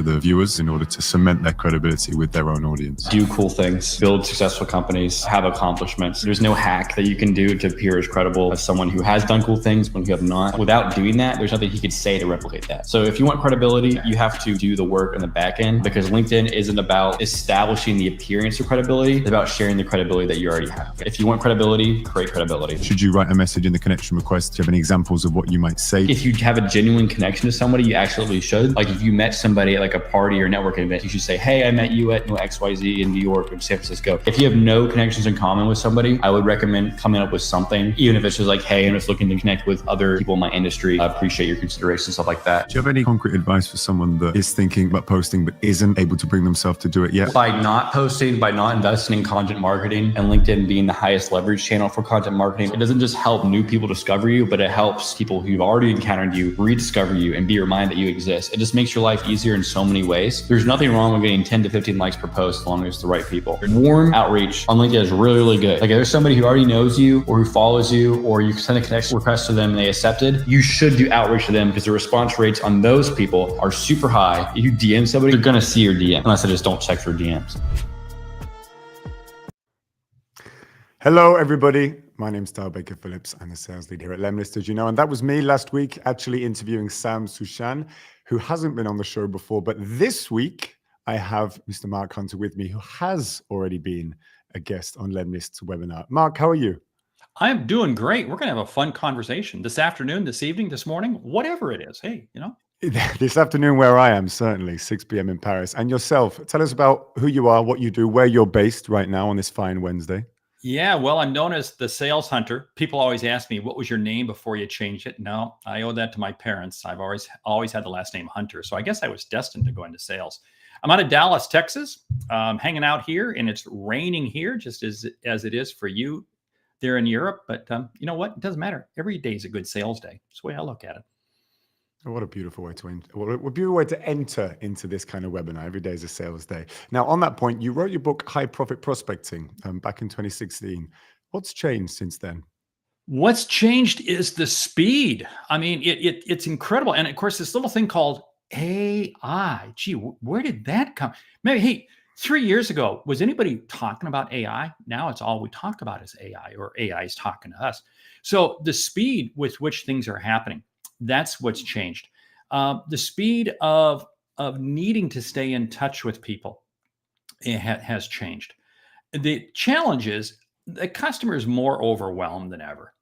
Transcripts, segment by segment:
to the viewers in order to cement their credibility with their own audience? Do cool things, build successful companies, have accomplishments. There's no hack that you can do to appear as credible as someone who has done cool things when you have not. Without doing that, there's nothing he could say to replicate that. So if you want credibility, you have to do the work on the back end, because LinkedIn isn't about establishing the appearance of credibility. It's about sharing the credibility that you already have. If you want credibility, create credibility. Should you write a message in the connection request? Do you have any examples of what you might say? If you have a genuine connection to somebody, you absolutely should. Like if you met somebody at like a party or networking event, you should say, hey, I met you at XYZ in New York or San Francisco. If you have no connections in common with somebody, I would recommend coming up with something, even if it's just like, hey, I'm just looking to connect with other people in my industry. I appreciate your consideration, stuff like that. Do you have any concrete advice for someone that is thinking about posting but isn't able to bring themselves to do it yet? By not posting, by not investing in content marketing, and LinkedIn being the highest leverage channel for content marketing, it doesn't just help new people discover you, but it helps people who've already encountered you rediscover you and be reminded that you exist. It just makes your life easier in so many ways. There's nothing wrong with getting 10 to 15 likes per post as long as it's the right people. Warm outreach on LinkedIn is really, really good. Like if there's somebody who already knows you or who follows you, or you send a connection request to them and they accepted, you should do outreach to them, because the response rates on those people are super high. If you DM somebody, you're gonna see your DM, unless I just don't check for DMs. Hello, everybody. My name's Dale Baker Phillips. I'm a sales lead here at Lemlist, as you know, and that was me last week actually interviewing Sam Sushan, who hasn't been on the show before. But this week, I have Mr. Mark Hunter with me, who has already been a guest on Lemlist's webinar. Mark, how are you? I'm doing great. We're going to have a fun conversation this afternoon, this evening, this morning, whatever it is. Hey, you know. This afternoon where I am, certainly, 6 p.m. in Paris. And yourself, tell us about who you are, what you do, where you're based right now on this fine Wednesday. Yeah, well, I'm known as the sales hunter. People always ask me, what was your name before you changed it? No, I owe that to my parents. I've always had the last name Hunter. So I guess I was destined to go into sales. I'm out of Dallas, Texas, hanging out here, and it's raining here just as it is for you there in Europe. But you know what? It doesn't matter. Every day is a good sales day. That's the way I look at it. What a beautiful way to enter into this kind of webinar. Every day is a sales day. Now, on that point, you wrote your book, High Profit Prospecting, back in 2016. What's changed since then? What's changed is the speed. I mean, it's incredible. And of course, this little thing called AI. Gee, where did that come? Maybe, hey, 3 years ago, was anybody talking about AI? Now it's all we talk about is AI, or AI is talking to us. So the speed with which things are happening, that's what's changed. The speed of needing to stay in touch with people has changed. The challenge is the customer is more overwhelmed than ever.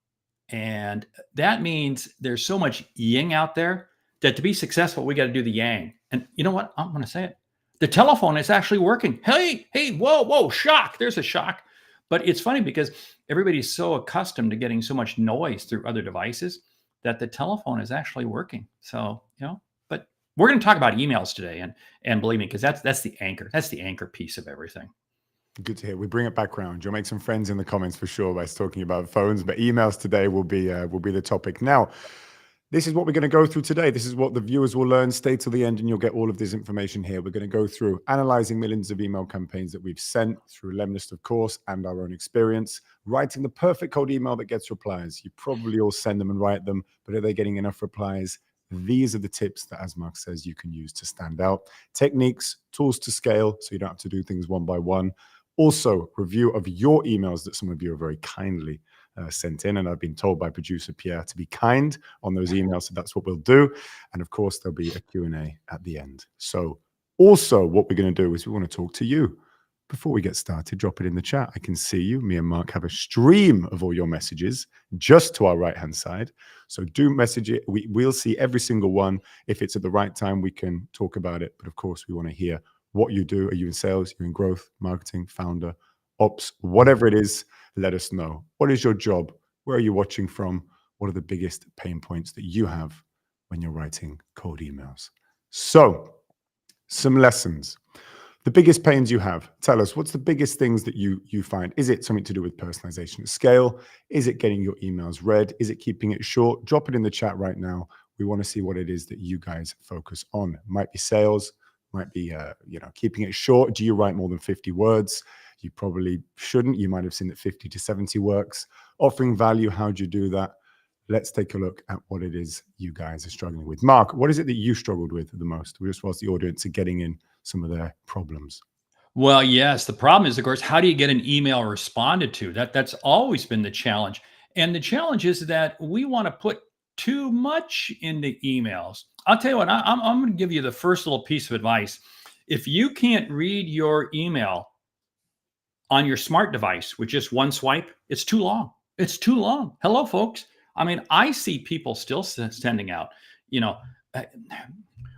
And that means there's so much yin out there that to be successful, we got to do the yang. And you know what? I'm going to say it. The telephone is actually working. Hey, whoa, shock. There's a shock. But it's funny because everybody's so accustomed to getting so much noise through other devices that the telephone is actually working. So, you know, but we're going to talk about emails today, and believe me, because that's the anchor. That's the anchor piece of everything. Good to hear. We bring it back around. You'll make some friends in the comments for sure by talking about phones, but emails today will be the topic. Now, this is what we're going to go through today. This is what the viewers will learn. Stay till the end and you'll get all of this information here. We're going to go through analyzing millions of email campaigns that we've sent through Lemlist, of course, and our own experience, writing the perfect cold email that gets replies. You probably all send them and write them, but are they getting enough replies? These are the tips that, as Mark says, you can use to stand out. Techniques, tools to scale, so you don't have to do things one by one. Also, review of your emails that some of you are very kindly sent in, and I've been told by producer Pierre to be kind on those emails, so that's what we'll do. And of course, there'll be a Q&A at the end. So also what we're going to do is we want to talk to you. Before we get started, drop it in the chat. I can see you. Me and Mark have a stream of all your messages just to our right-hand side. So do message it. We'll see every single one. If it's at the right time, we can talk about it. But of course, we want to hear what you do. Are you in sales? You're in growth, marketing, founder, ops, whatever it is, let us know. What is your job? Where are you watching from? What are the biggest pain points that you have when you're writing cold emails? So, some lessons. The biggest pains you have. Tell us, what's the biggest things that you find? Is it something to do with personalization at scale? Is it getting your emails read? Is it keeping it short? Drop it in the chat right now. We want to see what it is that you guys focus on. Might be sales, might be keeping it short. Do you write more than 50 words? You probably shouldn't. You might have seen that 50 to 70 works. Offering value, how do you do that? let's take a look at what it is you guys are struggling with. Mark, what is it that you struggled with the most? We just whilst the audience are getting in some of their problems. Well, yes. The problem is, of course, how do you get an email responded to? That's always been the challenge. And the challenge is that we want to put too much into emails. I'll tell you what, I'm going to give you the first little piece of advice. If you can't read your email on your smart device with just one swipe, it's too long. It's too long. Hello, folks. I mean, I see people still sending out, uh,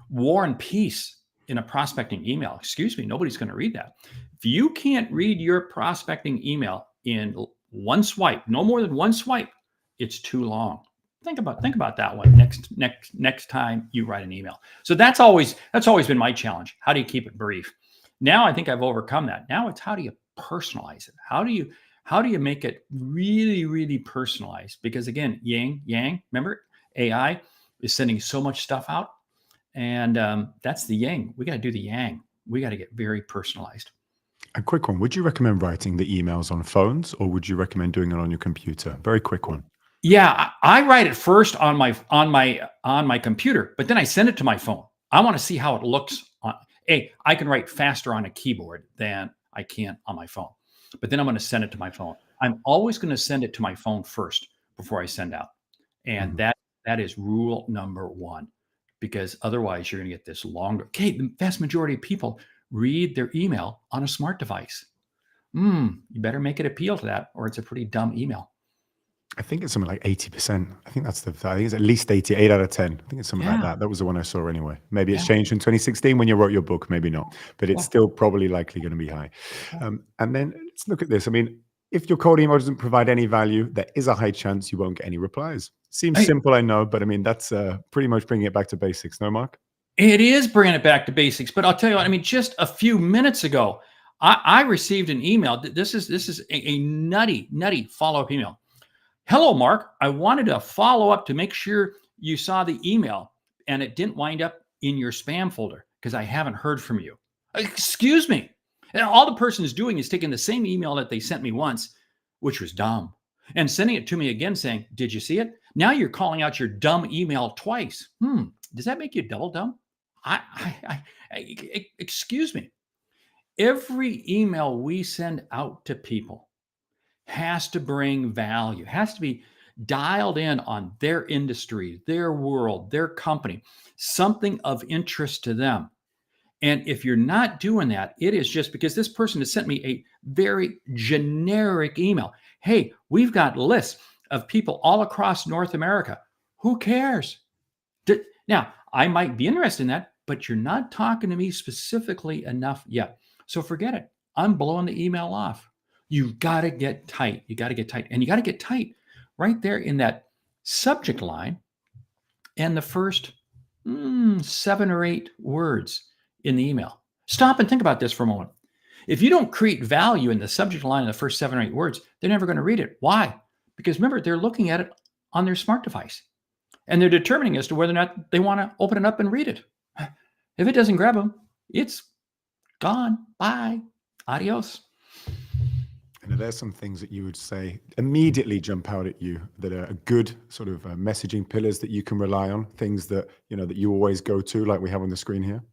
war and peace in a prospecting email. Excuse me, nobody's going to read that. If you can't read your prospecting email in one swipe, no more than one swipe, it's too long. Think about that one next time you write an email. So that's always been my challenge. How do you keep it brief? Now I think I've overcome that. Now it's how do you personalize it? How do you make it really, really personalized? Because again, yang, remember, AI is sending so much stuff out. And that's the yang. We got to do the yang. We got to get very personalized. A quick one. Would you recommend writing the emails on phones, or would you recommend doing it on your computer? Very quick one. Yeah, I write it first on my computer, but then I send it to my phone. I want to see how it looks. I can write faster on a keyboard than I can on my phone. But then I'm going to send it to my phone. I'm always going to send it to my phone first before I send out. And that is rule number one. Because otherwise you're going to get this longer. Okay, the vast majority of people read their email on a smart device. You better make it appeal to that, or it's a pretty dumb email. I think it's something like 80%. I think it's at least 88 out of 10. I think it's something like that. That was the one I saw anyway. Maybe it's changed in 2016 when you wrote your book, maybe not, but it's still probably likely going to be high. And then let's look at this. I mean, if your cold email doesn't provide any value, there is a high chance you won't get any replies. Seems simple, I know, but I mean, that's pretty much bringing it back to basics. No, Mark? It is bringing it back to basics, but I'll tell you what, I mean, just a few minutes ago, I received an email. This is a nutty follow-up email. Hello, Mark. I wanted to follow up to make sure you saw the email and it didn't wind up in your spam folder because I haven't heard from you. Excuse me. And all the person is doing is taking the same email that they sent me once, which was dumb, and sending it to me again saying, did you see it? Now you're calling out your dumb email twice. Does that make you double dumb? Excuse me. Every email we send out to people has to bring value, has to be dialed in on their industry, their world, their company, something of interest to them. And if you're not doing that, it is just because this person has sent me a very generic email. Hey, we've got lists of people all across North America. Who cares? Now, I might be interested in that, but you're not talking to me specifically enough yet. So forget it. I'm blowing the email off. You've got to get tight. You got to get tight. And you got to get tight right there in that subject line and the first 7 or 8 words in the email. Stop and think about this for a moment. If you don't create value in the subject line in the first 7 or 8 words, they're never going to read it. Why? Because remember, they're looking at it on their smart device and they're determining as to whether or not they want to open it up and read it. If it doesn't grab them, it's gone. Bye. Adios. And are there some things that you would say immediately jump out at you that are good sort of messaging pillars that you can rely on? Things that, that you always go to, like we have on the screen here?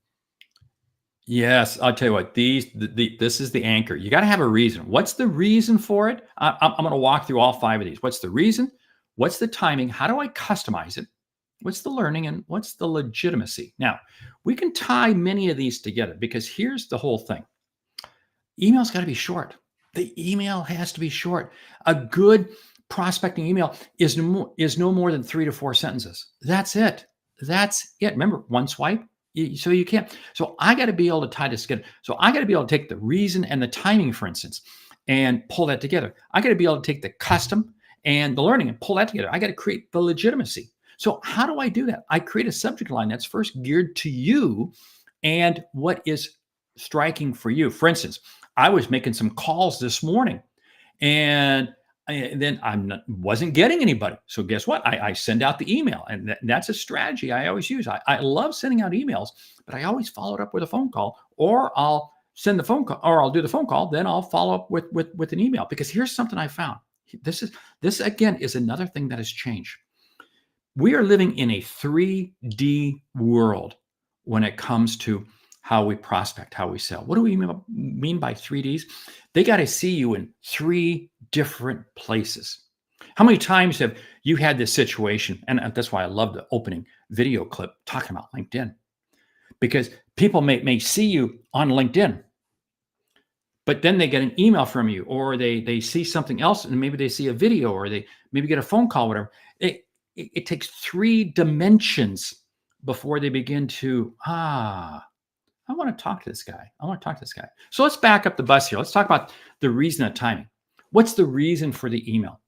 Yes, I'll tell you what, this is the anchor. You got to have a reason. What's the reason for it? I'm going to walk through all 5 of these. What's the reason? What's the timing? How do I customize it? What's the learning? And what's the legitimacy? Now, we can tie many of these together because here's the whole thing. Email's got to be short. The email has to be short. A good prospecting email is no more than 3 to 4 sentences. That's it. That's it. Remember, one swipe. So you can't. So I got to be able to tie this together. So I got to be able to take the reason and the timing, for instance, and pull that together. I got to be able to take the custom and the learning and pull that together. I got to create the legitimacy. So how do I do that? I create a subject line that's first geared to you and what is striking for you. For instance, I was making some calls this morning and then wasn't getting anybody. So guess what? I send out the email, and that's a strategy I always use. I love sending out emails, but I always follow it up with a phone call, or I'll send the phone call, or I'll do the phone call. Then I'll follow up with an email, because here's something I found. This again is another thing that has changed. We are living in a 3D world when it comes to how we prospect, how we sell. What do we mean by 3Ds? They got to see you in 3 different places. How many times have you had this situation? And that's why I love the opening video clip talking about LinkedIn, because people may see you on LinkedIn, but then they get an email from you, or they see something else, and maybe they see a video, or they maybe get a phone call, whatever. It takes 3 dimensions before they begin to, I want to talk to this guy. I want to talk to this guy. So let's back up the bus here. Let's talk about the reason of timing. What's the reason for the email?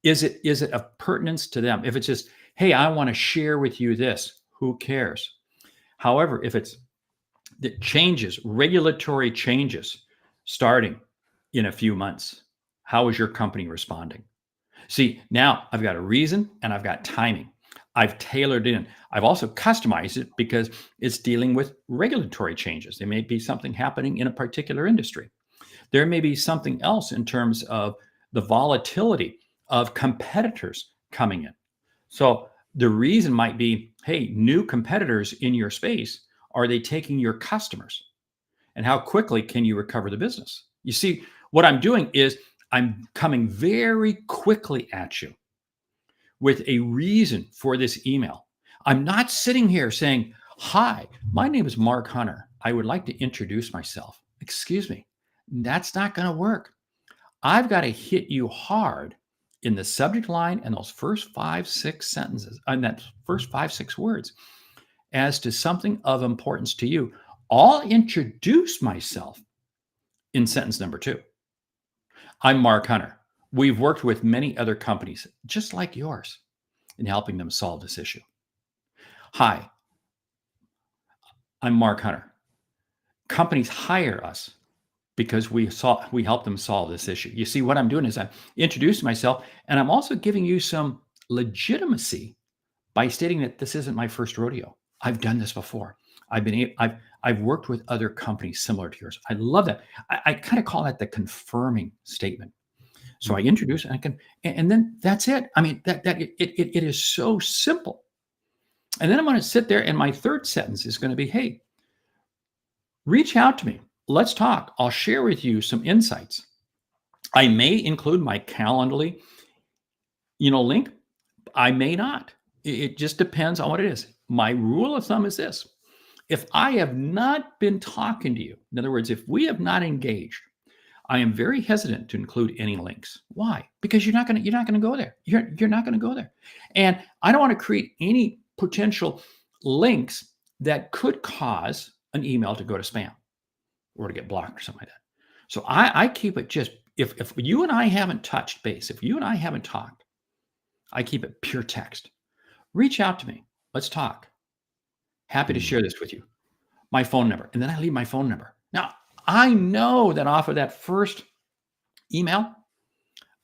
Is it of pertinence to them? If it's just, hey, I want to share with you this, who cares? However, if it's the changes, regulatory changes starting in a few months, how is your company responding? See, now I've got a reason and I've got timing. I've tailored in. I've also customized it because it's dealing with regulatory changes. There may be something happening in a particular industry. There may be something else in terms of the volatility of competitors coming in. So the reason might be, hey, new competitors in your space, are they taking your customers? And how quickly can you recover the business? You see, what I'm doing is I'm coming very quickly at you with a reason for this email. I'm not sitting here saying, hi, my name is Mark Hunter. I would like to introduce myself. Excuse me. That's not going to work. I've got to hit you hard in the subject line and those first 5, 6 sentences, and that first 5, 6 words as to something of importance to you. I'll introduce myself in sentence number 2. I'm Mark Hunter. We've worked with many other companies just like yours in helping them solve this issue. Hi, I'm Mark Hunter. Companies hire us because we help them solve this issue. You see, what I'm doing is I'm introducing myself, and I'm also giving you some legitimacy by stating that this isn't my first rodeo. I've done this before. I've worked with other companies similar to yours. I love that. I kind of call that the confirming statement. So I introduce, and then that's it. I mean, it is so simple. And then I'm going to sit there, and my third sentence is going to be, hey, reach out to me. Let's talk. I'll share with you some insights. I may include my Calendly, link. I may not. It just depends on what it is. My rule of thumb is this. If I have not been talking to you, in other words, if we have not engaged, I am very hesitant to include any links. Why? Because you're not going to go there. You're not going to go there. And I don't want to create any potential links that could cause an email to go to spam or to get blocked or something like that. So I keep it just, if you and I haven't touched base, if you and I haven't talked, I keep it pure text. Reach out to me. Let's talk. Happy to share this with you. My phone number. And then I leave my phone number. Now, I know that off of that first email,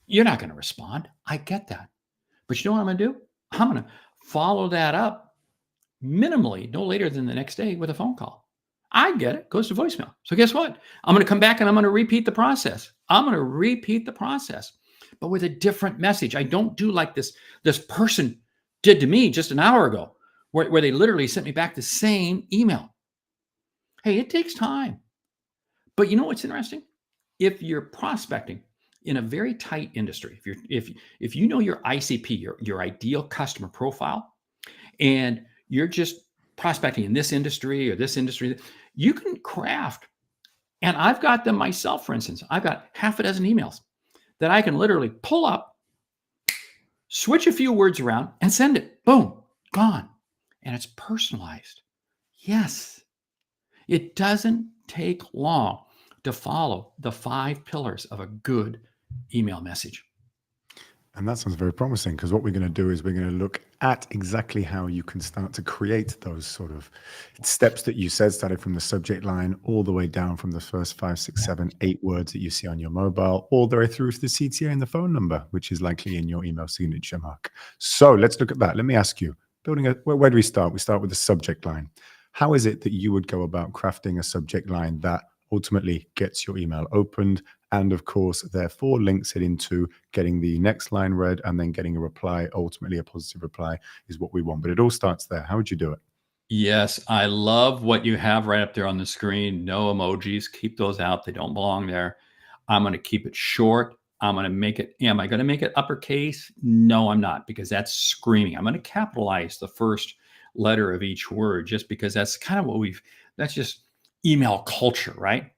you're not going to respond. I get that. But you know what I'm going to do? I'm going to follow that up minimally, no later than the next day with a phone call. I get it. Goes to voicemail. So guess what? I'm going to come back and I'm going to repeat the process. I'm going to repeat the process, but with a different message. I don't do like this person did to me just an hour ago, where they literally sent me back the same email. Hey, it takes time. But you know what's interesting? If you're prospecting in a very tight industry, if you know your ICP, your ideal customer profile, and you're just prospecting in this industry or this industry, you can craft. And I've got them myself, for instance. I've got half a dozen emails that I can literally pull up, switch a few words around, and send it. Boom, gone. And it's personalized. Yes, it doesn't take long to follow the 5 pillars of a good email message. And that sounds very promising, because what we're going to do is we're going to look at exactly how you can start to create those sort of steps that you said, started from the subject line all the way down from the first 5, 6, 7, 8 words that you see on your mobile, all the way through to the CTA and the phone number, which is likely in your email signature, Mark. So let's look at that. Let me ask you, where do we start? We start with the subject line. How is it that you would go about crafting a subject line that ultimately gets your email opened. And of course, therefore, links it into getting the next line read and then getting a reply. Ultimately, a positive reply is what we want. But it all starts there. How would you do it? Yes, I love what you have right up there on the screen. No emojis. Keep those out. They don't belong there. I'm going to keep it short. I'm going to make it, am I going to make it uppercase? No, I'm not, because that's screaming. I'm going to capitalize the first letter of each word just because that's kind of what that's just email culture, right?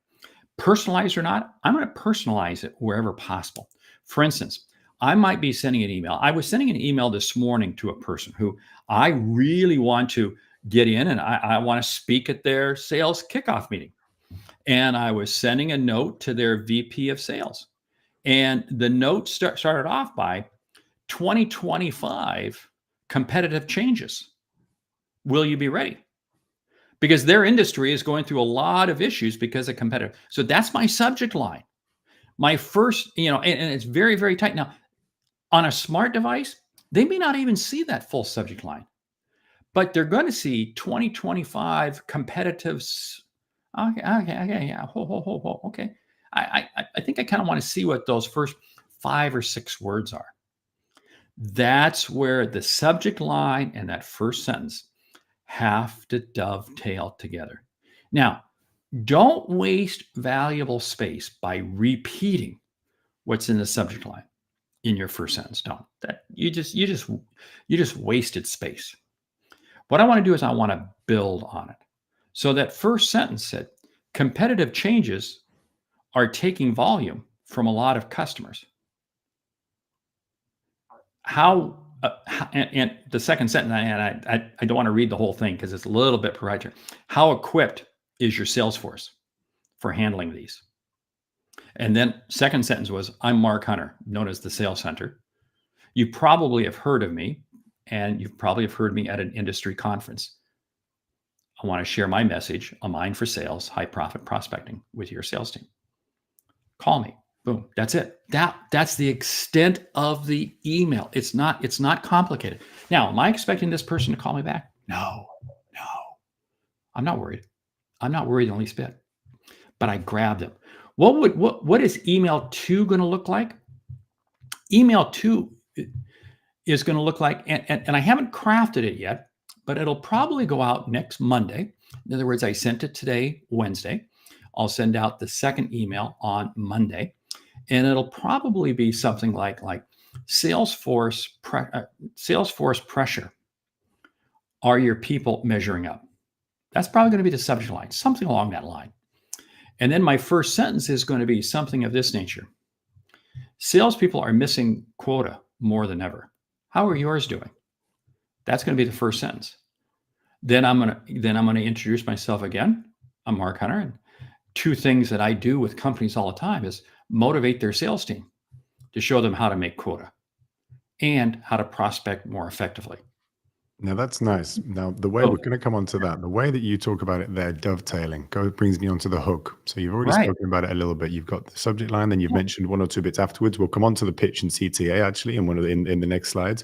Personalized or not, I'm going to personalize it wherever possible. For instance, I might be sending an email. I was sending an email this morning to a person who I really want to get in and I want to speak at their sales kickoff meeting. And I was sending a note to their VP of sales. And the note started off by 2025 competitive changes. Will you be ready? Because their industry is going through a lot of issues because of competitive. So that's my subject line. My first, and it's very, very tight. Now, on a smart device, they may not even see that full subject line, but they're going to see 2025 competitives. Okay, yeah. Okay. I think I kind of want to see what those first 5 or 6 words are. That's where the subject line and that first sentence have to dovetail together. Now, don't waste valuable space by repeating what's in the subject line in your first sentence. Don't. That you just wasted space. What I want to do is I want to build on it. So that first sentence said, competitive changes are taking volume from a lot of customers. And the second sentence, and I don't want to read the whole thing because it's a little bit proprietary. How equipped is your sales force for handling these? And then second sentence was, I'm Mark Hunter, known as the Sales Hunter. You probably have heard of me, and you probably have heard me at an industry conference. I want to share my message, a mind for sales, high profit prospecting with your sales team. Call me. Boom. That's it. That's the extent of the email. It's not complicated. Now, am I expecting this person to call me back? No. I'm not worried. I'm not worried the least bit. But I grabbed them. What is email 2 going to look like? Email 2 is going to look like, and I haven't crafted it yet, but it'll probably go out next Monday. In other words, I sent it today, Wednesday. I'll send out the second email on Monday. And it'll probably be something like Salesforce pressure. Are your people measuring up? That's probably going to be the subject line, something along that line. And then my first sentence is going to be something of this nature. Salespeople are missing quota more than ever. How are yours doing? That's going to be the first sentence. Then I'm going to introduce myself again. I'm Mark Hunter, and 2 things that I do with companies all the time is motivate their sales team to show them how to make quota and how to prospect more effectively. Now that's nice. Now the way we're going to come on to that, the way that you talk about it there, dovetailing, brings me onto the hook. So you've already spoken about it a little bit. You've got the subject line, then you've mentioned 1 or 2 bits afterwards. We'll come on to the pitch and CTA actually in the next slides.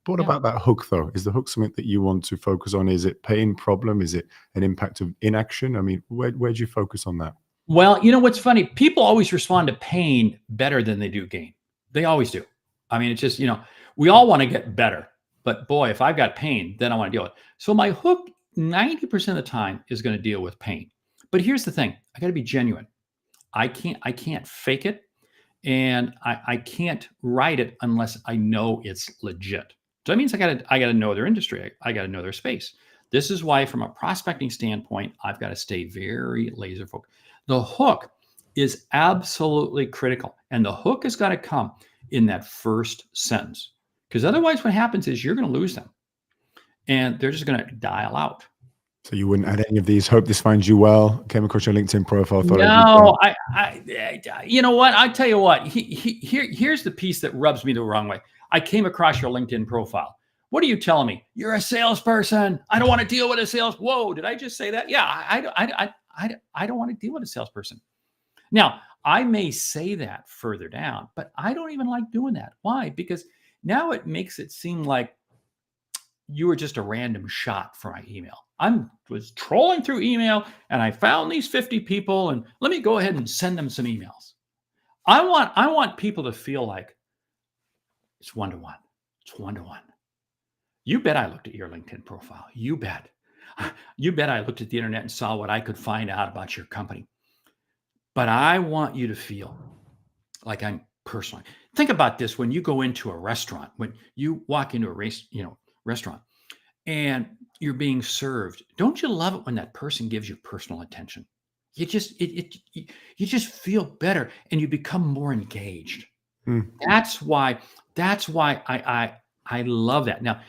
But what about that hook though? Is the hook something that you want to focus on? Is it pain, problem? Is it an impact of inaction? I mean, where do you focus on that? Well, what's funny? People always respond to pain better than they do gain. They always do. I mean, it's just, we all want to get better. But boy, if I've got pain, then I want to deal with it. So my hook 90% of the time is going to deal with pain. But here's the thing. I got to be genuine. I can't fake it. And I can't write it unless I know it's legit. So that means I got to know their industry. I got to know their space. This is why, from a prospecting standpoint, I've got to stay very laser focused. The hook is absolutely critical. And the hook has got to come in that first sentence. Because otherwise what happens is you're going to lose them. And they're just going to dial out. So you wouldn't add any of these? Hope this finds you well. Came across your LinkedIn profile. No, you know what? I tell you what. Here's the piece that rubs me the wrong way. I came across your LinkedIn profile. What are you telling me? You're a salesperson. I don't want to deal with a sales. Whoa, did I just say that? Yeah, I don't want to deal with a salesperson. Now, I may say that further down, but I don't even like doing that. Why? Because now it makes it seem like you were just a random shot for my email. was trolling through email and I found these 50 people and let me go ahead and send them some emails. I want people to feel like it's one-to-one. It's one-to-one. You bet I looked at your LinkedIn profile. You bet. You bet I looked at the internet and saw what I could find out about your company. But I want you to feel like I'm personally. Think about this when you go into a restaurant, when you walk into a restaurant and you're being served. Don't you love it when that person gives you personal attention? You just you just feel better and you become more engaged. Mm. That's why I love that. Now,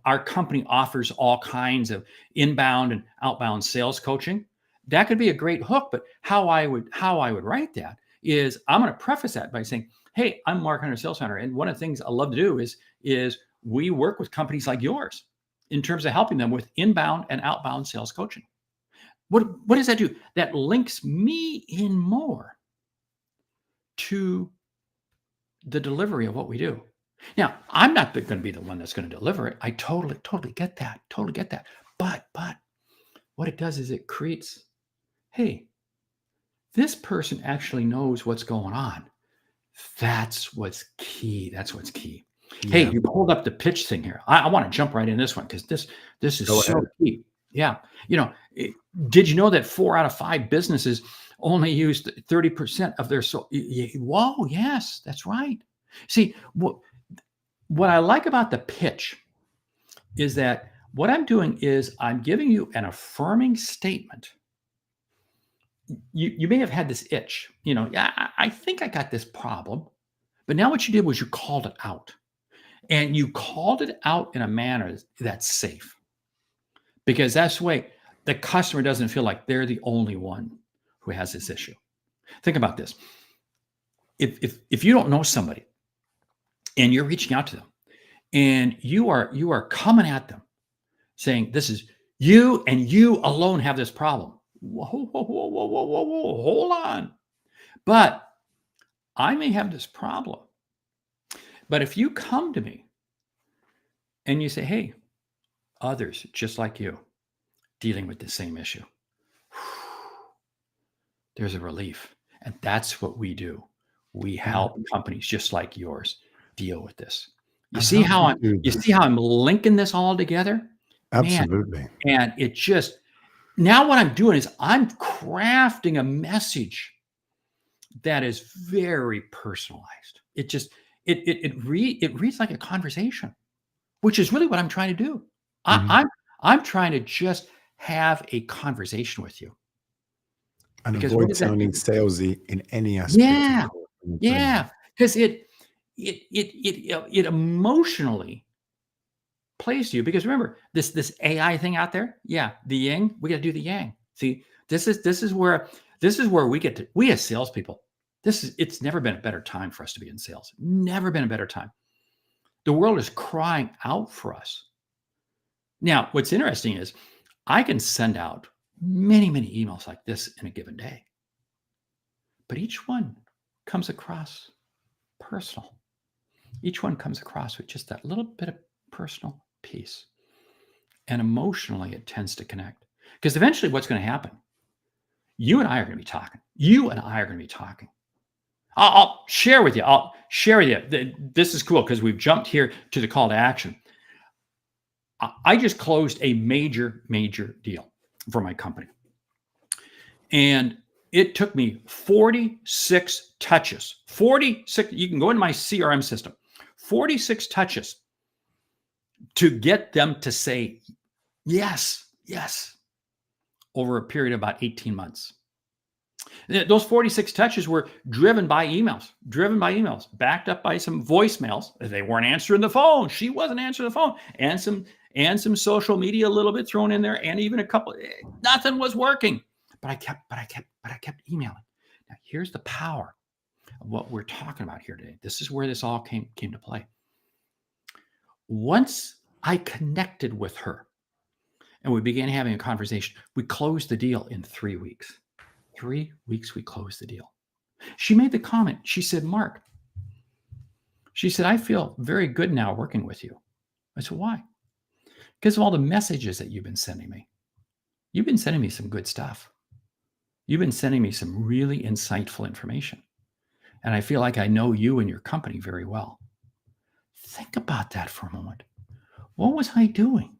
our company offers all kinds of inbound and outbound sales coaching. That could be a great hook, but how I would write that is I'm going to preface that by saying, hey, I'm Mark Hunter, Sales Hunter. And one of the things I love to do is we work with companies like yours in terms of helping them with inbound and outbound sales coaching. What does that do? That links me in more to the delivery of what we do. Now, I'm not going to be the one that's going to deliver it. I totally get that. Totally get that. But what it does is it creates, hey, this person actually knows what's going on. That's what's key. That's what's key. Yeah. Hey, you pulled up the pitch thing here. I want to jump right in this one because this is Go so ahead. key. Yeah. Did you know that 4 out of 5 businesses only used 30% of their whoa, yes, that's right. See, what I like about the pitch is that what I'm doing is I'm giving you an affirming statement. You may have had this itch, I think I got this problem, but now what you did was you called it out, and you called it out in a manner that's safe, because that's the way the customer doesn't feel like they're the only one who has this issue. Think about this. If you don't know somebody and you're reaching out to them and you are coming at them saying, this is you and you alone have this problem. Whoa, hold on. But I may have this problem. But if you come to me and you say, hey, others just like you dealing with the same issue, there's a relief. And that's what we do. We help companies just like yours deal with this. You see how I'm linking this all together? Absolutely. Man, and it just, now what I'm doing is I'm crafting a message that is very personalized. It just, it reads like a conversation, which is really what I'm trying to do. I'm trying to just have a conversation with you. And avoid sounding salesy in any aspect. Yeah. Because it emotionally plays to you. Because remember, this AI thing out there, the yin, we got to do the yang. See, this is where we as salespeople, it's never been a better time for us to be in sales. Never been a better time. The world is crying out for us. Now, what's interesting is I can send out many, many emails like this in a given day, but each one comes across personal. Each one comes across with just that little bit of personal piece. And emotionally, it tends to connect. Because eventually what's going to happen, you and I are going to be talking. I'll share with you. This is cool because we've jumped here to the call to action. I just closed a major deal for my company. And it took me 46 touches. 46, you can go into my CRM system. 46 touches to get them to say yes over a period of about 18 months. Those 46 touches were driven by emails, backed up by some voicemails. They weren't answering the phone. She wasn't answering the phone, and some social media a little bit thrown in there, and even a couple. Nothing was working, but I kept emailing. Now here's the power of what we're talking about here today. This is where this all came to play. Once I connected with her, and we began having a conversation, we closed the deal in 3 weeks. 3 weeks, we closed the deal. She made the comment. She said, Mark, she said, I feel very good now working with you. I said, why? because of all the messages that you've been sending me. You've been sending me some good stuff. You've been sending me some really insightful information. And I feel like I know you and your company very well. Think about that for a moment. What was I doing?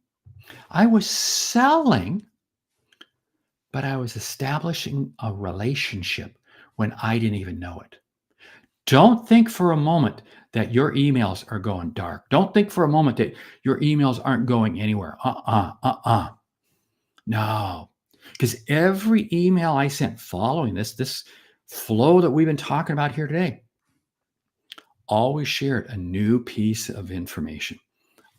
I was selling, but I was establishing a relationship when I didn't even know it. Don't think for a moment that your emails are going dark. Don't think for a moment that your emails aren't going anywhere. No, because every email I sent following this flow that we've been talking about here today, always shared a new piece of information.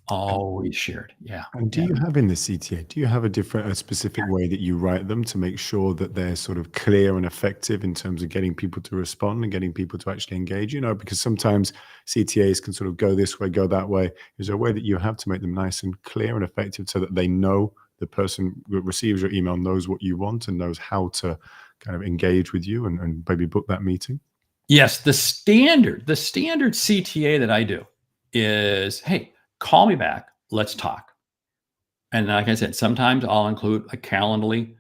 Always shared. Yeah. And do you have in the CTA, do you have a specific way that you write them to make sure that they're sort of clear and effective in terms of getting people to respond and getting people to actually engage? Because sometimes CTAs can sort of go this way, go that way. Is there a way that you have to make them nice and clear and effective so that they know the person who receives your email knows what you want and knows how to kind of engage with you and maybe book that meeting? Yes, the standard CTA that I do is, hey, call me back. Let's talk. And like I said, sometimes I'll include a Calendly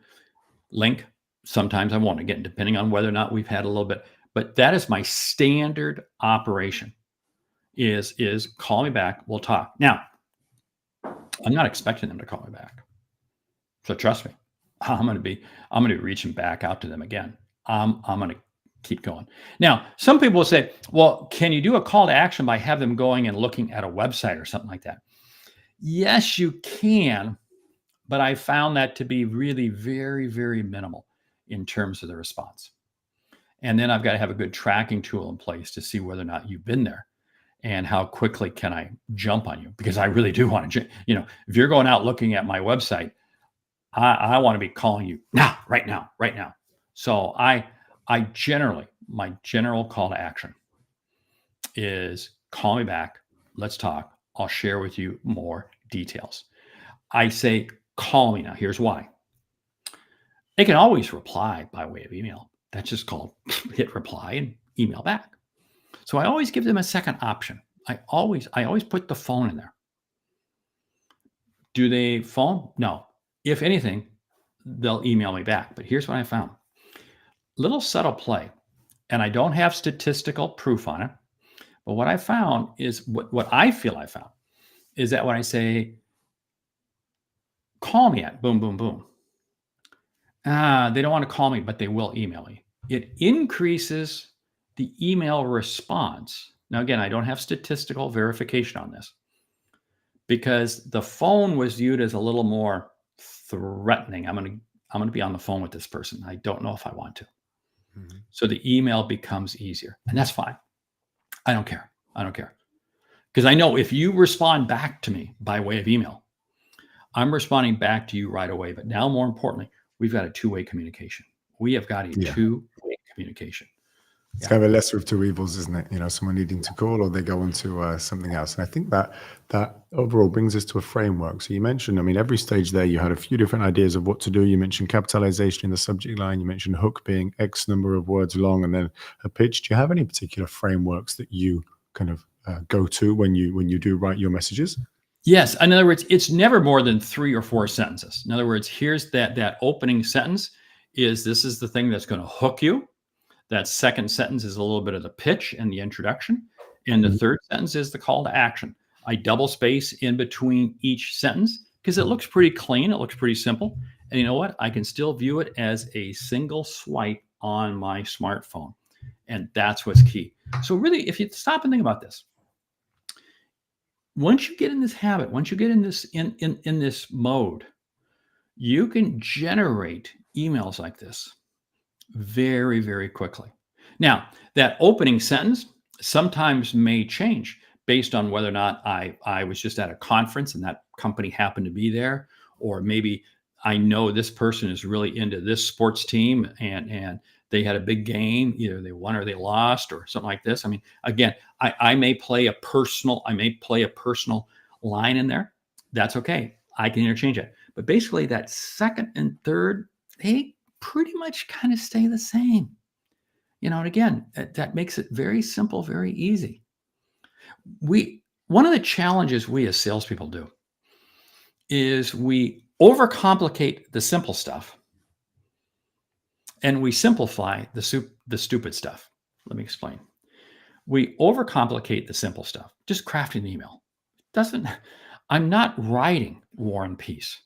link. Sometimes I won't, again, depending on whether or not we've had a little bit. But that is my standard operation is call me back. We'll talk. Now, I'm not expecting them to call me back. So trust me, I'm going to be reaching back out to them again. I'm going to keep going. Now, some people will say, well, can you do a call to action by have them going and looking at a website or something like that? Yes, you can, but I found that to be really very, very minimal in terms of the response. And then I've got to have a good tracking tool in place to see whether or not you've been there and how quickly can I jump on you, because I really do want to, if you're going out looking at my website, I want to be calling you now, right now. So my general call to action is call me back. Let's talk. I'll share with you more details. I say, call me now. Here's why. They can always reply by way of email. That's just called hit reply and email back. So I always give them a second option. I always put the phone in there. Do they phone? No. If anything, they'll email me back. But here's what I found. Little subtle play. And I don't have statistical proof on it. But what I found is what I feel I found is that when I say, call me at boom, boom, boom. They don't want to call me, but they will email me. It increases the email response. Now, again, I don't have statistical verification on this because the phone was viewed as a little more threatening. I'm going to be on the phone with this person. I don't know if I want to. Mm-hmm. So the email becomes easier, and that's fine. I don't care. Because I know if you respond back to me by way of email, I'm responding back to you right away. But now, more importantly, we've got a two-way communication. We have got a two-way communication. It's kind of a lesser of two evils, isn't it? Someone needing to call or they go on to something else. And I think that overall brings us to a framework. So you mentioned, every stage there, you had a few different ideas of what to do. You mentioned capitalization in the subject line. You mentioned hook being X number of words long and then a pitch. Do you have any particular frameworks that you kind of go to when you do write your messages? Yes. In other words, it's never more than 3 or 4 sentences. In other words, here's that opening sentence this is the thing that's going to hook you. That second sentence is a little bit of the pitch and the introduction. And the third sentence is the call to action. I double space in between each sentence because it looks pretty clean. It looks pretty simple. And you know what? I can still view it as a single swipe on my smartphone. And that's what's key. So really, if you stop and think about this, once you get in this habit, once you get in this in this mode, you can generate emails like this very, very quickly. Now, that opening sentence sometimes may change based on whether or not I was just at a conference and that company happened to be there, or maybe I know this person is really into this sports team and they had a big game, either they won or they lost or something like this. Again, I may play a personal line in there. That's okay. I can interchange it. But basically that second and third, they pretty much kind of stay the same. And again, that makes it very simple, very easy. One of the challenges we as salespeople do is we overcomplicate the simple stuff and we simplify the stupid stuff. Let me explain. We overcomplicate the simple stuff. Just crafting an email. I'm not writing War and Peace.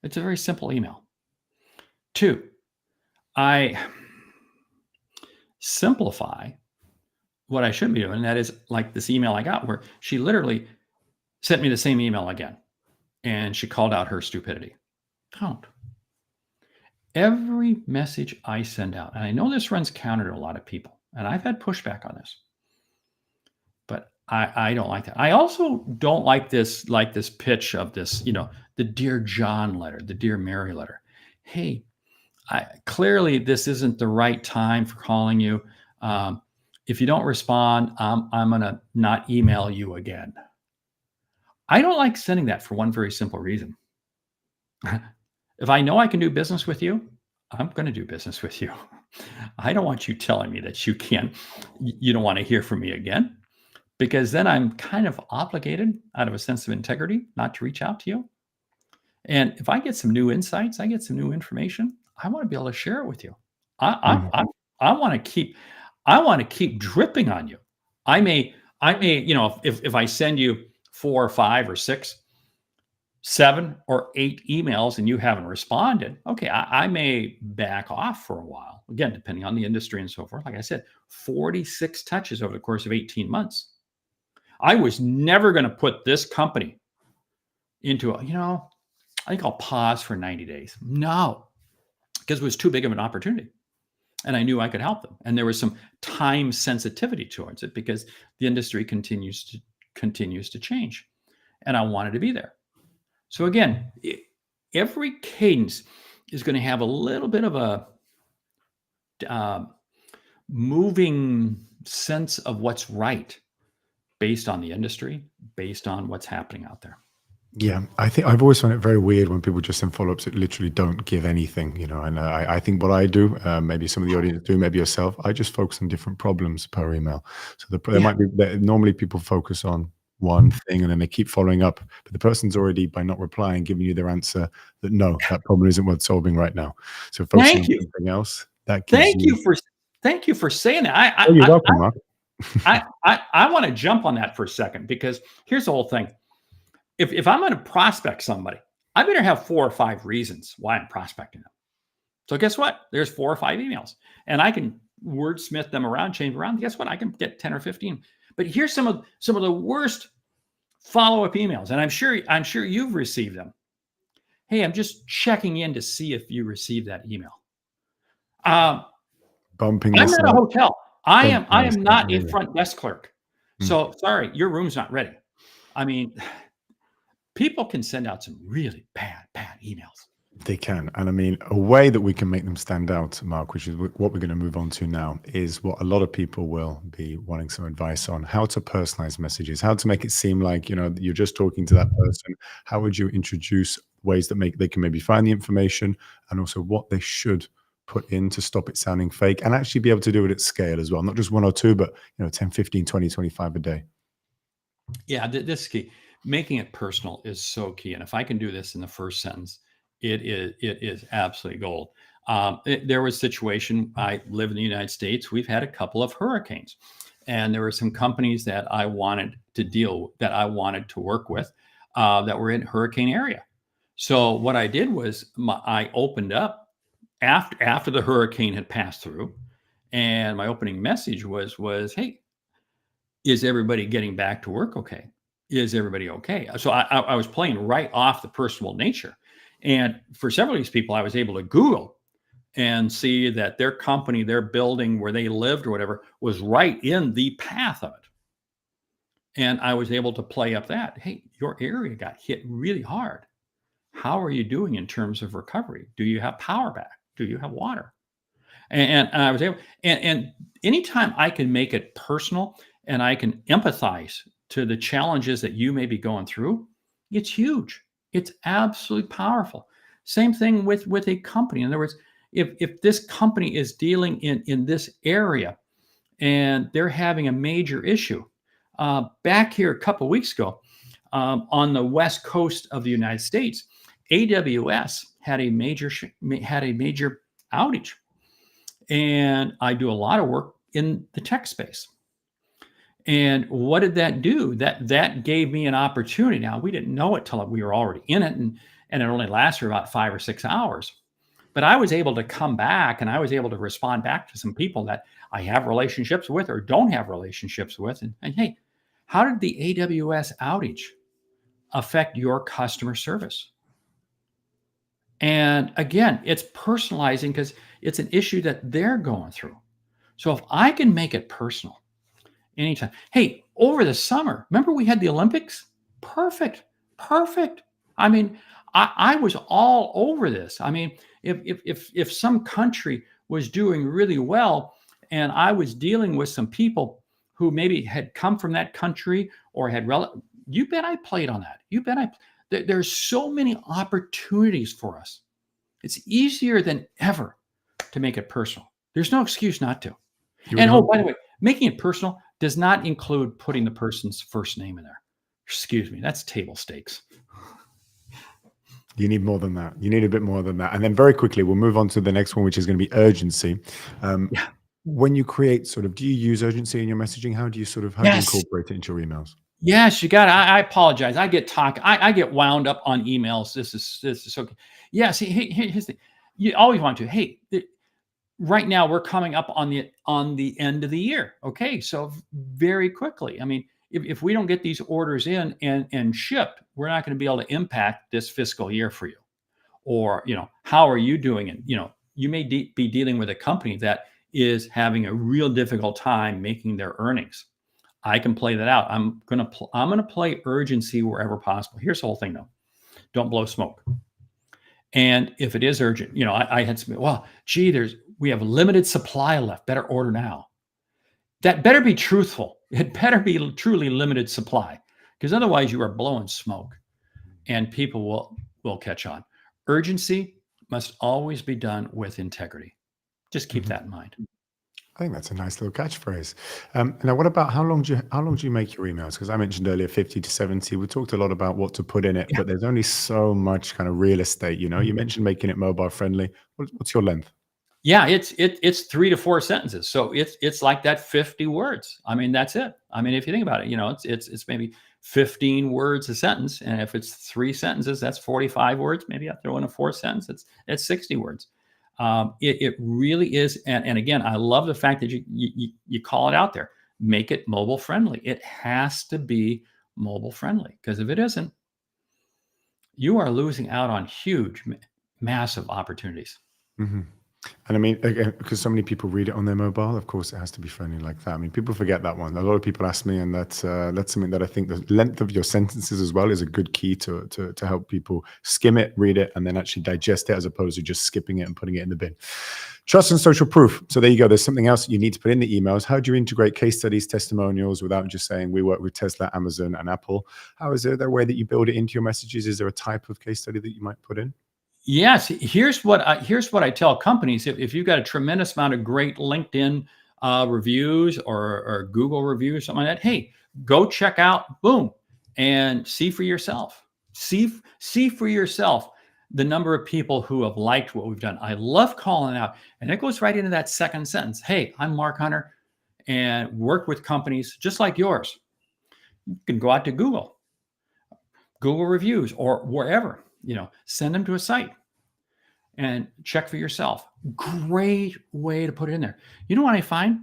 It's a very simple email. 2, I simplify what I should be doing. And that is like this email I got where she literally sent me the same email again. And she called out her stupidity. Don't. Every message I send out, and I know this runs counter to a lot of people, and I've had pushback on this, but I don't like that. I also don't like this pitch of this, the Dear John letter, the Dear Mary letter. Hey, clearly this isn't the right time for calling you. If you don't respond, I'm going to not email you again. I don't like sending that for one very simple reason. If I know I can do business with you, I'm going to do business with you. I don't want you telling me that you don't want to hear from me again, because then I'm kind of obligated out of a sense of integrity not to reach out to you. And if I get some new insights, I get some new information, I want to be able to share it with you. I want to keep dripping on you. I may, if I send you 4 or 5 or 6, 7 or 8 emails and you haven't responded, okay, I may back off for a while. Again, depending on the industry and so forth. Like I said, 46 touches over the course of 18 months. I was never going to put this company into I think I'll pause for 90 days. No, because it was too big of an opportunity. And I knew I could help them. And there was some time sensitivity towards it because the industry continues to change. And I wanted to be there. So again, every cadence is going to have a little bit of a moving sense of what's right based on the industry, based on what's happening out there. Yeah, I think I've always found it very weird when people just send follow-ups that literally don't give anything, and I think what I do, maybe some of the audience do, maybe yourself, I just focus on different problems per email. So there might be, normally people focus on one thing and then they keep following up, but the person's already, by not replying, giving you their answer that no, that problem isn't worth solving right now. So focusing on something else, that gives Thank you for saying that. You're welcome, Mark. I want to jump on that for a second, because here's the whole thing. If I'm going to prospect somebody, I better have 4 or 5 reasons why I'm prospecting them. So guess what? There's 4 or 5 emails, and I can wordsmith them around, change around. Guess what? I can get 10 or 15. But here's some of the worst follow-up emails, and I'm sure you've received them. Hey, I'm just checking in to see if you received that email. Bumping. I'm at a hotel. I am not a front desk clerk. So sorry, your room's not ready. I mean, people can send out some really bad emails. They can. And I mean, a way that we can make them stand out, Mark, which is what we're going to move on to now, is what a lot of people will be wanting some advice on: how to personalize messages, how to make it seem like, you're just talking to that person. How would you introduce ways that they can maybe find the information, and also what they should put in to stop it sounding fake, and actually be able to do it at scale as well, not just 1 or 2, but 10, 15, 20, 25 a day. Yeah, this is key. Making it personal is so key. And if I can do this in the first sentence, it is absolutely gold. There was a situation, I live in the United States. We've had a couple of hurricanes, and there were some companies that I wanted to work with that were in hurricane area. So what I did was I opened up after the hurricane had passed through, and my opening message was, hey, is everybody getting back to work okay? Is everybody okay? So I was playing right off the personal nature. And for several of these people, I was able to Google and see that their company, their building where they lived or whatever, was right in the path of it. And I was able to play up that, hey, your area got hit really hard. How are you doing in terms of recovery? Do you have power back? Do you have water? And I was able, and anytime I can make it personal and I can empathize to the challenges that you may be going through, it's huge. It's absolutely powerful. Same thing with a company. In other words, if this company is dealing in this area and they're having a major issue, back here a couple of weeks ago, on the West Coast of the United States, AWS had a major outage. And I do a lot of work in the tech space. And what did that do? That gave me an opportunity. Now, we didn't know it till we were already in it, and it only lasted for about 5 or 6 hours. But I was able to come back, and I was able to respond back to some people that I have relationships with or don't have relationships with. And hey, how did the AWS outage affect your customer service? And again, it's personalizing because it's an issue that they're going through. So if I can make it personal anytime. Hey, over the summer, remember we had the Olympics? Perfect. I mean, I was all over this. I mean, if some country was doing really well and I was dealing with some people who maybe had come from that country or had you bet I played on that. You bet there's so many opportunities for us. It's easier than ever to make it personal. There's no excuse not to. And oh, by the way, making it personal does not include putting the person's first name in there. Excuse me, that's table stakes. You need more than that. You need a bit more than that. And then very quickly, we'll move on to the next one, which is going to be urgency. Yeah. When you create do you use urgency in your messaging? How do you do you incorporate it into your emails? Yes, you got it. I apologize. I get wound up on emails. This is okay. Yeah, see, here's the thing. You always want to, hey, right now we're coming up on the end of the year. Okay, so very quickly. I mean, if we don't get these orders in and shipped, we're not going to be able to impact this fiscal year for you. Or, how are you doing it? You may be dealing with a company that is having a real difficult time making their earnings. I can play that out. I'm gonna play urgency wherever possible. Here's the whole thing, though: don't blow smoke. And if it is urgent, I had some. Well, we have limited supply left. Better order now. That better be truthful. It better be truly limited supply, because otherwise you are blowing smoke, and people will catch on. Urgency must always be done with integrity. Just keep that in mind. I think that's a nice little catchphrase. Now, what about how long do you make your emails? Because I mentioned earlier 50 to 70. We talked a lot about what to put in it, but there's only so much kind of real estate. You mentioned making it mobile friendly. What's your length? Yeah, it's 3 to 4 sentences. So it's like that 50 words. I mean, that's it. I mean, if you think about it, it's maybe 15 words a sentence, and if it's 3 sentences, that's 45 words. Maybe I throw in a 4th sentence. It's 60 words. It really is, and again, I love the fact that you call it out there. Make it mobile friendly. It has to be mobile friendly, because if it isn't, you are losing out on huge, massive opportunities. Mm-hmm. And I mean, again, because so many people read it on their mobile, of course, it has to be friendly like that. I mean, people forget that one. A lot of people ask me, and that's something that I think the length of your sentences as well is a good key to help people skim it, read it, and then actually digest it, as opposed to just skipping it and putting it in the bin. Trust and social proof. So there you go. There's something else that you need to put in the emails. How do you integrate case studies, testimonials, without just saying we work with Tesla, Amazon, and Apple? How is there a way that you build it into your messages? Is there a type of case study that you might put in? Yes, here's what I tell companies: if you've got a tremendous amount of great LinkedIn reviews or Google reviews, something like that, hey, go check out, boom, and see for yourself. See for yourself the number of people who have liked what we've done. I love calling out, and it goes right into that second sentence. Hey, I'm Mark Hunter, and work with companies just like yours. You can go out to Google reviews or wherever. Send them to a site and check for yourself. Great way to put it in there. You know what I find?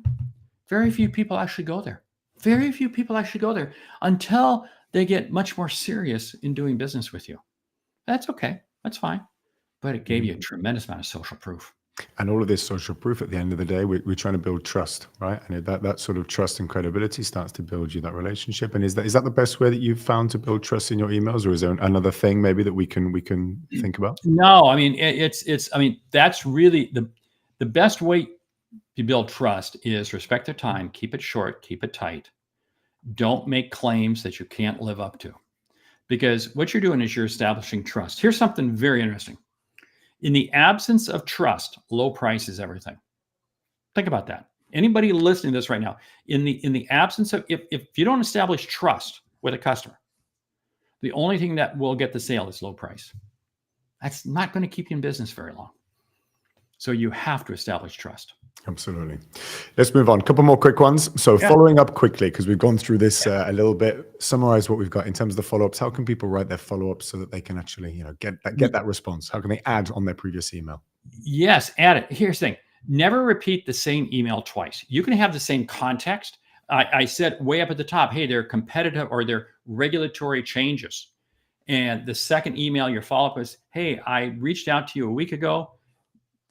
Very few people actually go there. Very few people actually go there until they get much more serious in doing business with you. That's okay. That's fine. But it gave you a tremendous amount of social proof. And all of this social proof, at the end of the day, we're trying to build trust, right? And that sort of trust and credibility starts to build you that relationship. And is that the best way that you've found to build trust in your emails, or is there another thing maybe that we can think about? No, I mean that's really the best way to build trust is respect their time, keep it short, keep it tight. Don't make claims that you can't live up to, because what you're doing is you're establishing trust. Here's something very interesting. In the absence of trust, low price is everything. Think about that. Anybody listening to this right now, in the absence of, if you don't establish trust with a customer, The only thing that will get the sale is low price. That's not going to keep you in business very long. So you have to establish trust. Absolutely. Let's move on. A couple more quick ones. So following up quickly, because we've gone through this a little bit, summarize what we've got in terms of the follow-ups. How can people write their follow-ups so that they can actually, get that response? How can they add on their previous email? Yes, add it. Here's the thing. Never repeat the same email twice. You can have the same context. I said way up at the top, hey, they're competitive or they're regulatory changes. And the second email, your follow-up is, hey, I reached out to you a week ago.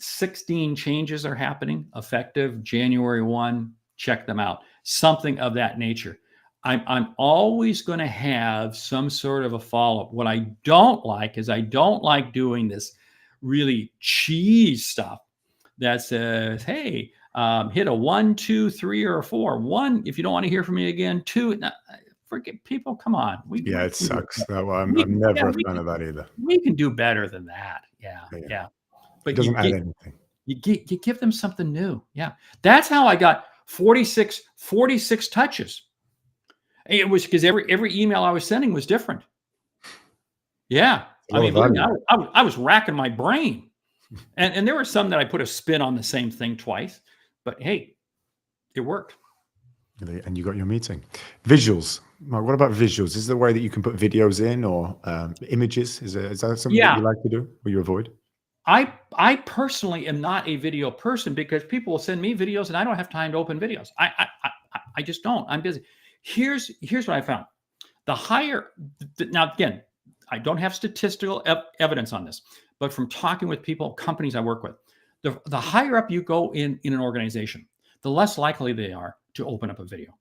16 changes are happening effective January 1. Check them out. Something of that nature. I'm always going to have some sort of a follow-up. What I don't like is I don't like doing this really cheese stuff that says, hey, hit a 1, 2, 3, or a 4. 1, if you don't want to hear from me again. 2, no, forget people. Come on. It sucks. I'm never a fan of that either. We can do better than that. Yeah. But it doesn't add anything. You give them something new. Yeah. That's how I got 46 touches. It was because every email I was sending was different. Yeah. I mean, I was racking my brain. And there were some that I put a spin on the same thing twice. But hey, it worked. And you got your meeting. Visuals. Mark, what about visuals? Is there a way that you can put videos in or images? Is that something that you like to do or you avoid? I personally am not a video person because people will send me videos and I don't have time to open videos. I just don't. I'm busy. Here's what I found. Now again, I don't have statistical evidence on this, but from talking with people, companies I work with, the higher up you go in an organization, the less likely they are to open up a video.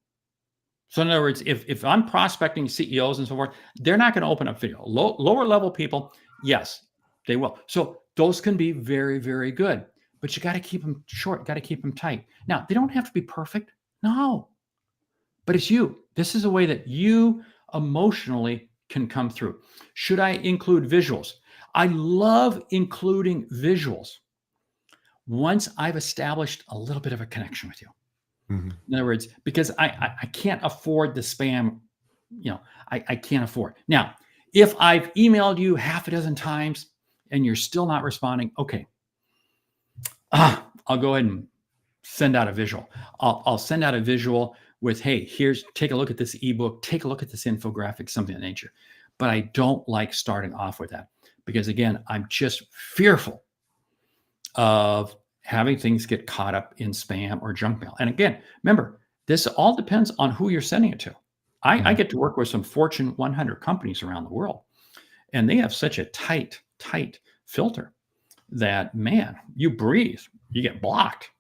So in other words, if I'm prospecting CEOs and so forth, they're not going to open up video. Lower level people, yes, they will. So those can be very, very good, but you got to keep them short, got to keep them tight. Now, they don't have to be perfect. No, but it's you. This is a way that you emotionally can come through. Should I include visuals? I love including visuals once I've established a little bit of a connection with you. Mm-hmm. In other words, because I can't afford the spam, I can't afford. Now, if I've emailed you half a dozen times and you're still not responding, okay, I'll go ahead and send out a visual. I'll send out a visual with, hey, take a look at this ebook, take a look at this infographic, something of that nature. But I don't like starting off with that because, again, I'm just fearful of having things get caught up in spam or junk mail. And again, remember, this all depends on who you're sending it to. I get to work with some Fortune 100 companies around the world, and they have such a tight filter that, man, you breathe, you get blocked.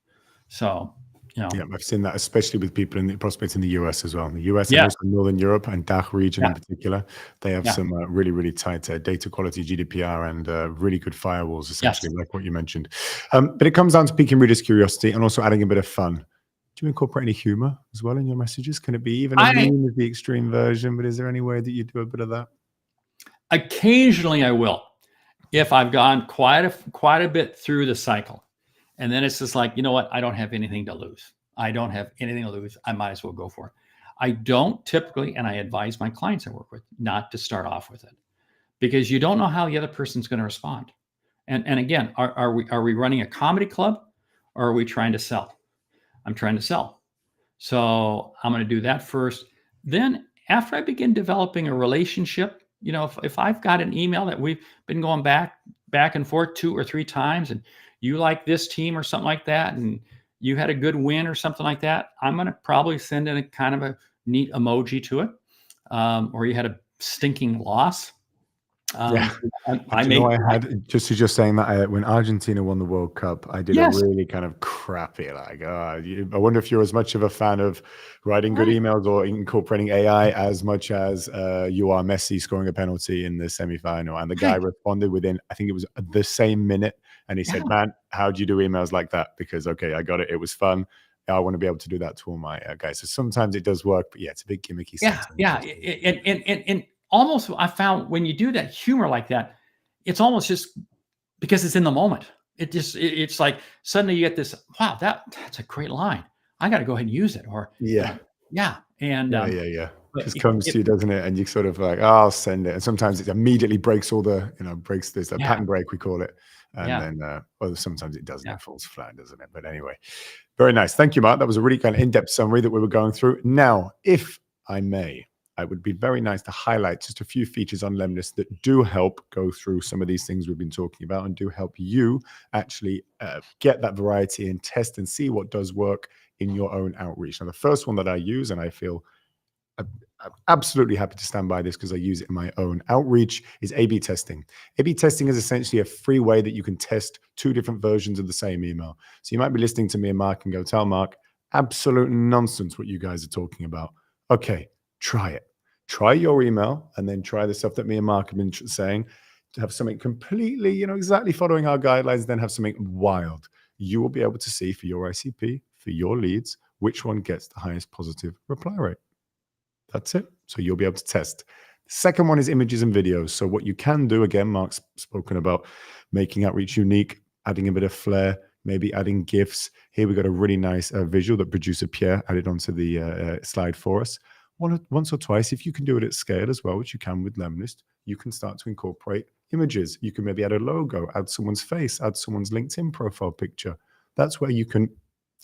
So, Yeah, I've seen that, especially with people in the prospects in the US as well. In the US and also Northern Europe and DACH region in particular, they have some really, really tight data quality, GDPR, and really good firewalls, essentially, like what you mentioned. But it comes down to piquing readers' curiosity and also adding a bit of fun. Do you incorporate any humor as well in your messages? Can it be even a meme with the extreme version? But is there any way that you do a bit of that? Occasionally, I will, if I've gone quite a bit through the cycle. And then it's just like, you know what? I don't have anything to lose. I don't have anything to lose. I might as well go for it. I don't typically, and I advise my clients I work with, not to start off with it because you don't know how the other person's going to respond. And again, are we running a comedy club or are we trying to sell? I'm trying to sell. So I'm going to do that first. Then after I begin developing a relationship, if I've got an email that we've been going back and forth 2 or 3 times and you like this team or something like that, and you had a good win or something like that, I'm going to probably send in a kind of a neat emoji to it. Or you had a stinking loss. I had just saying that when Argentina won the World Cup, I did a really kind of crappy, I wonder if you're as much of a fan of writing good emails or incorporating AI as much as you are Messi scoring a penalty in the semifinal. And the guy responded within, I think it was the same minute. And he said, man, how do you do emails like that? Because, okay, I got it. It was fun. I want to be able to do that to all my guys. So sometimes it does work, but it's a big gimmicky. And almost I found when you do that humor like that, it's almost just because it's in the moment. It's like suddenly you get this, wow, that's a great line. I got to go ahead and use it. Or Yeah. And, Yeah. but Just comes to you, doesn't it? And you sort of like, oh, I'll send it. And sometimes it immediately breaks all the, breaks this, a yeah, pattern break, we call it. And yeah, then, well, sometimes it doesn't, yeah. it falls flat, doesn't it? But anyway, very nice. Thank you, Mark. That was a really kind of in-depth summary that we were going through. Now, if I may, it would be very nice to highlight just a few features on Lemnis that do help go through some of these things we've been talking about and do help you actually get that variety and test and see what does work in your own outreach. Now, the first one that I use, and I feel I'm absolutely happy to stand by this because I use it in my own outreach, is A/B testing. A/B testing is essentially a free way that you can test two different versions of the same email. So you might be listening to me and Mark and go, tell Mark, absolute nonsense what you guys are talking about. Okay, try it. Try your email and then try the stuff that me and Mark have been saying, to have something completely, exactly following our guidelines, then have something wild. You will be able to see for your ICP, for your leads, which one gets the highest positive reply rate. That's it. So you'll be able to test. The second one is images and videos. So what you can do, again, Mark's spoken about making outreach unique, adding a bit of flair, maybe adding GIFs. Here we got a really nice visual that producer Pierre added onto the slide for us. Once or twice, if you can do it at scale as well, which you can with Lemlist, you can start to incorporate images. You can maybe add a logo, add someone's face, add someone's LinkedIn profile picture. That's where you can,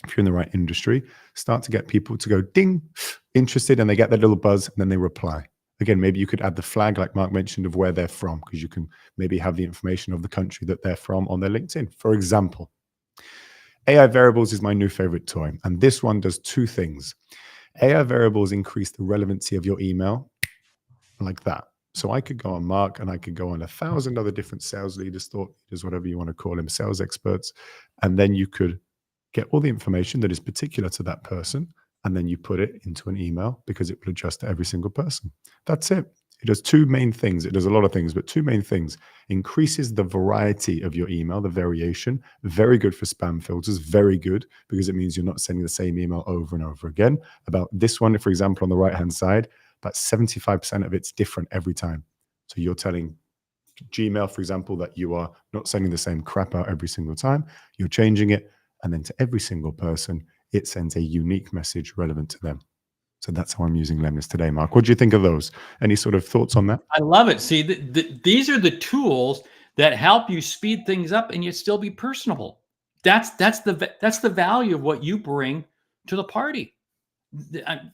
if you're in the right industry, start to get people to go ding, interested, and they get that little buzz and then they reply. Again, maybe you could add the flag like Mark mentioned of where they're from, because you can maybe have the information of the country that they're from on their LinkedIn. For example, AI variables is my new favorite toy. And this one does two things. AI variables increase the relevancy of your email like that. So I could go on Mark and I could go on 1,000 other different sales leaders, thought leaders, whatever you want to call them, sales experts. And then you could get all the information that is particular to that person, and then you put it into an email because it will adjust to every single person. That's it. It does two main things. It does a lot of things, but two main things. Increases the variety of your email, the variation. Very good for spam filters. Very good because it means you're not sending the same email over and over again. About this one, for example, on the right-hand side, about 75% of it's different every time. So you're telling Gmail, for example, that you are not sending the same crap out every single time. You're changing it. And then to every single person, it sends a unique message relevant to them. So that's how I'm using Lemnis today, Mark. What do you think of those? Any sort of thoughts on that? I love it. See, these are the tools that help you speed things up and yet still be personable. That's the value of what you bring to the party.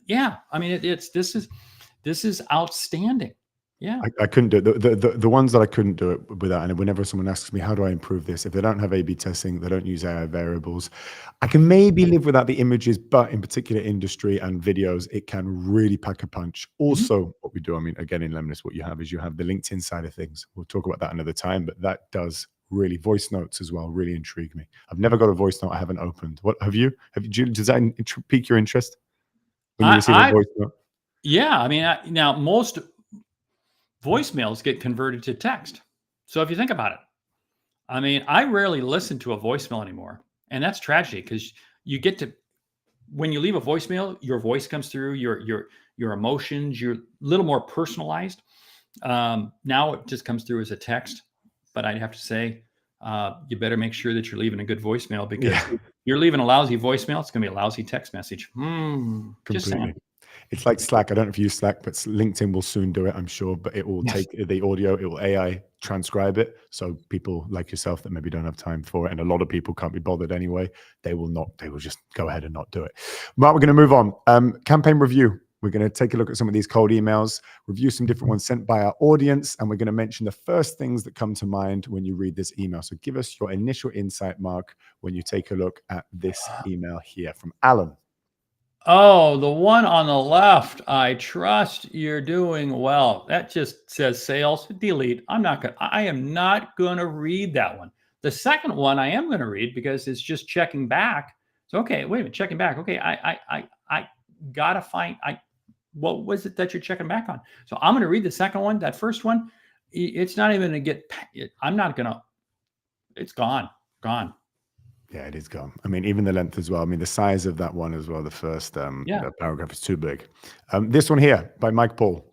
Yeah, I mean, this is outstanding. Yeah. I couldn't do it. The ones that I couldn't do it without, and whenever someone asks me, how do I improve this? If they don't have A/B testing, they don't use AI variables, I can maybe live without the images, but in particular industry and videos, it can really pack a punch. Also, what we do, I mean, again, in Lemnis, what you have is you have the LinkedIn side of things. We'll talk about that another time, but that does really, voice notes as well, really intrigue me. I've never got a voice note I haven't opened. What have you? Does that pique your interest when you receive a I voice note? yeah, I mean, now most voicemails get converted to text. So if you think about it, I mean, I rarely listen to a voicemail anymore. And that's tragedy because you get to, when you leave a voicemail, your voice comes through, your emotions, you're a little more personalized. Now it just comes through as a text. But I'd have to say, you better make sure that you're leaving a good voicemail because Yeah, you're leaving a lousy voicemail, it's going to be a lousy text message. Just saying. completely. It's like Slack. I don't know if you use Slack, but LinkedIn will soon do it, I'm sure. But it will Yes. take the audio, it will AI transcribe it. So people like yourself that maybe don't have time for it, and a lot of people can't be bothered anyway, they will just go ahead and not do it. Mark, we're going to move on. Campaign review. We're going to take a look at some of these cold emails, review some different ones sent by our audience, and we're going to mention the first things that come to mind when you read this email. So give us your initial insight, Mark, when you take a look at this email here from Alan. Oh, the one on the left. I trust you're doing well. That just says sales. Delete. I am not gonna read that one. The second one I am gonna read because it's just checking back. So okay, wait a minute, checking back. Okay, I gotta find what was it that you're checking back on? So I'm gonna read the second one. That first one, it's not even gonna get. I'm not gonna. It's gone. Gone. Yeah, it is gone. I mean, even the length as well. I mean, the size of that one as well. The first Yeah. paragraph is too big. This one here by Mike Paul.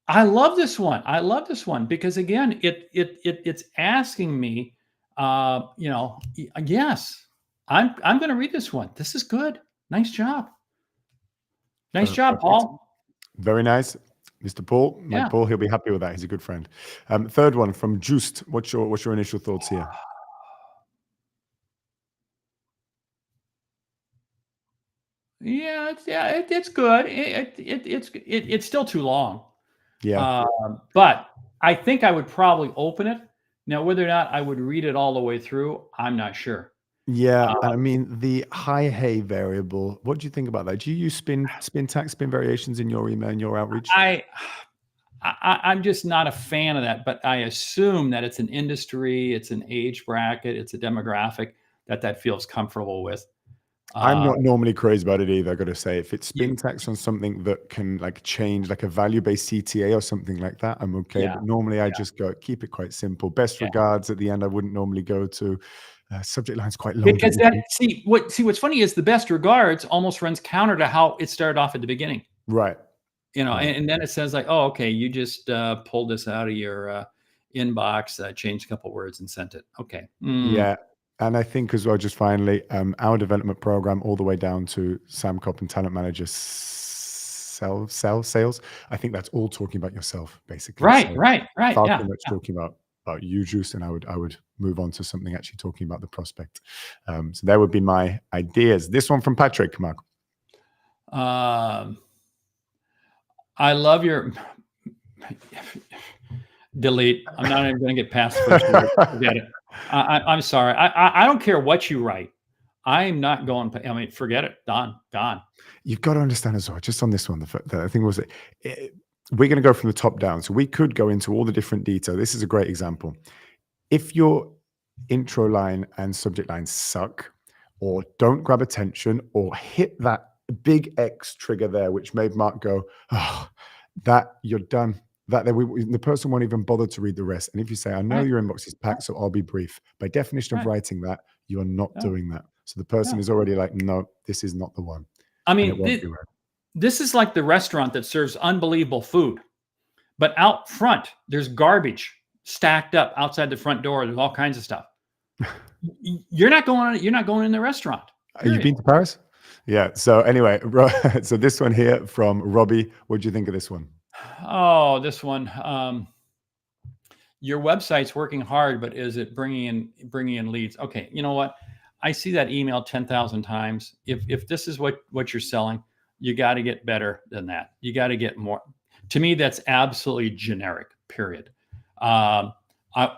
I love this one. I love this one because again, it's asking me, yes, I'm going to read this one. This is good. Nice job. Nice job, Perfect. Paul. Very nice. Mr. Paul, Mike Yeah. Paul, he'll be happy with that. He's a good friend. Third one from Juiced. What's your initial thoughts here? Yeah, it's good. It's still too long. Yeah. But I think I would probably open it. Now, whether or not I would read it all the way through, I'm not sure. Yeah, and I mean the high hay variable. What do you think about that? Do you use spin tax, spin variations in your email and your outreach? I'm just not a fan of that, but I assume that it's an industry, it's an age bracket, it's a demographic that feels comfortable with. I'm not normally crazy about it either. I got to say, if it's You- spin tax on something that can like change, like a value-based CTA or something like that, I'm okay. Yeah, But normally I just go keep it quite simple. Best yeah. regards at the end. I wouldn't normally go to subject lines quite long. Because what's funny is the best regards almost runs counter to how it started off at the beginning. Right. Right. Right. And then it says like, oh, okay, you just pulled this out of your inbox, changed a couple words and sent it. Okay. Yeah. And I think as well, just finally, our development program, all the way down to Sam Copp and talent manager sales. I think that's all talking about yourself, basically. Right. Far Yeah. too much talking about you, Juice, and I would move on to something actually talking about the prospect. So there would be my ideas. This one from Patrick, Mark. I love your delete. I'm not even going to get past the first word. Forget it. I'm sorry. I don't care what you write. I'm not going. I mean, forget it. Gone. You've got to understand as well, just on this one, the thing was that we're going to go from the top down. So we could go into all the different detail. This is a great example. If your intro line and subject line suck, or don't grab attention, or hit that big X trigger there, which made Mark go, oh, that you're done. The person won't even bother to read the rest. And if you say, I know your inbox is packed, so I'll be brief. By definition of writing that, you are not doing that. So the person is already like, no, this is not the one. I mean, this is like the restaurant that serves unbelievable food, but out front, there's garbage stacked up outside the front door. There's all kinds of stuff. You're not going in the restaurant. Have you been to Paris? Yeah. So anyway, so this one here from Robbie. What do you think of this one? Oh, this one. Your website's working hard, but is it bringing in leads? Okay. You know what? I see that email 10,000 times. If this is what you're selling, you got to get better than that. You got to get more. To me, that's absolutely generic, period. I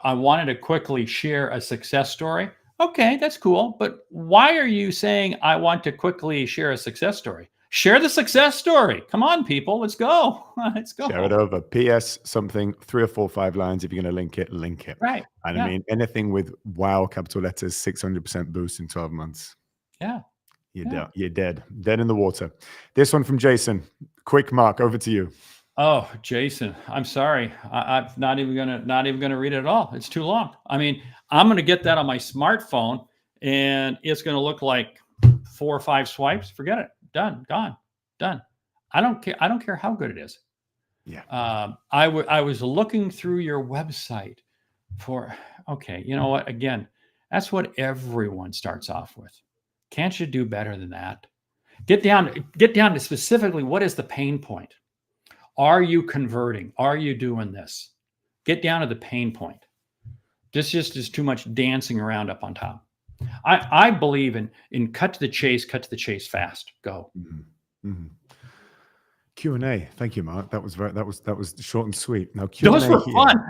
wanted to quickly share a success story. Okay, that's cool. But why are you saying I want to quickly share a success story? Share the success story. Come on, people. Let's go. Let's go. Share it over. PS something, 3 or 4 or 5 lines. If you're going to link it, link it. Right. And I mean, anything with wow, capital letters, 600% boost in 12 months. Yeah. You're dead in the water. This one from Jason. Quick, Mark, over to you. Oh, Jason, I'm sorry. I'm not even gonna read it at all. It's too long. I mean, I'm gonna get that on my smartphone, and it's gonna look like 4 or 5 swipes. Forget it. Done. Gone. Done. I don't care. I don't care how good it is. Yeah. I was looking through your website for. Okay, you know what? Again, that's what everyone starts off with. Can't you do better than that? Get down to specifically what is the pain point. Are you converting? Are you doing this? Get down to the pain point. This just is too much dancing around up on top. I believe in cut to the chase fast. Go. Mm-hmm. Mm-hmm. Q&A. Thank you, Mark. That was short and sweet. Now Q&A. Those were fun.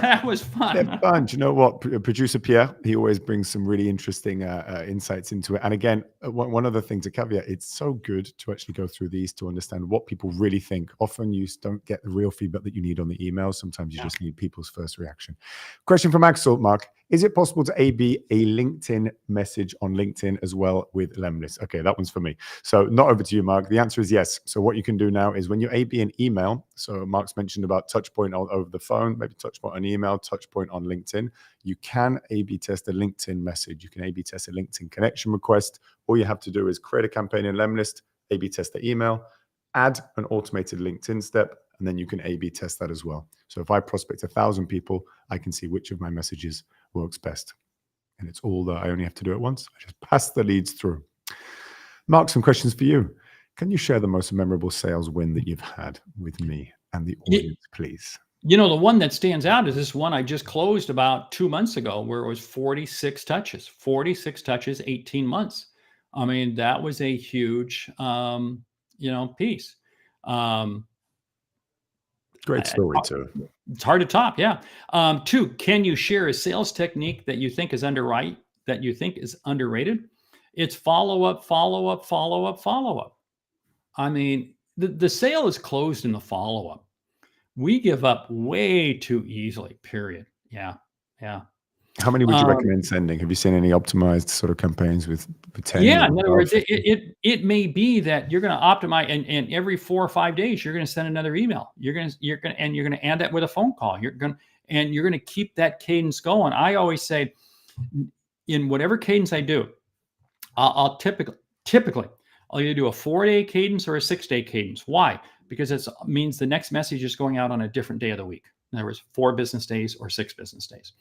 That was fun. They're fun. Do you know what? Producer Pierre, he always brings some really interesting insights into it. And again, one other thing to caveat, it's so good to actually go through these to understand what people really think. Often you don't get the real feedback that you need on the emails. Sometimes you just need people's first reaction. Question from Axel, Mark. Is it possible to A/B a LinkedIn message on LinkedIn as well with Lemlist? Okay, that one's for me. So not over to you, Mark. The answer is yes. So what you can do now is when you A/B an email, so Mark's mentioned about touch point over the phone, maybe touch point on email, touch point on LinkedIn, you can A/B test a LinkedIn message. You can A/B test a LinkedIn connection request. All you have to do is create a campaign in Lemlist, A/B test the email, add an automated LinkedIn step, and then you can A/B test that as well. So if I prospect 1,000 people, I can see which of my messages works best. And it's all that I only have to do it once. I just pass the leads through. Mark, some questions for you. Can you share the most memorable sales win that you've had with me and the Y- audience, please? the one that stands out is this one I just closed about 2 months ago, where it was 46 touches, 18 months. I mean, that was a huge, piece. Um, Great I- story too. it's hard to top. Yeah. Two, can you share a sales technique that you think is underrated? It's follow up, follow up, follow up, follow up. I mean, the sale is closed in the follow up. We give up way too easily, period. Yeah. Yeah. How many would you Um, recommend sending? Have you seen any optimized sort of campaigns with 10 yeah. or In other 12, words, it, 15? it, it may be that you're going to optimize, and every 4 or 5 days, you're going to send another email. You're going to add that with a phone call. You're going to keep that cadence going. I always say, in whatever cadence I do, I'll typically I'll either do a 4-day cadence or a 6-day cadence. Why? Because it means the next message is going out on a different day of the week. In other words, 4 business days or 6 business days.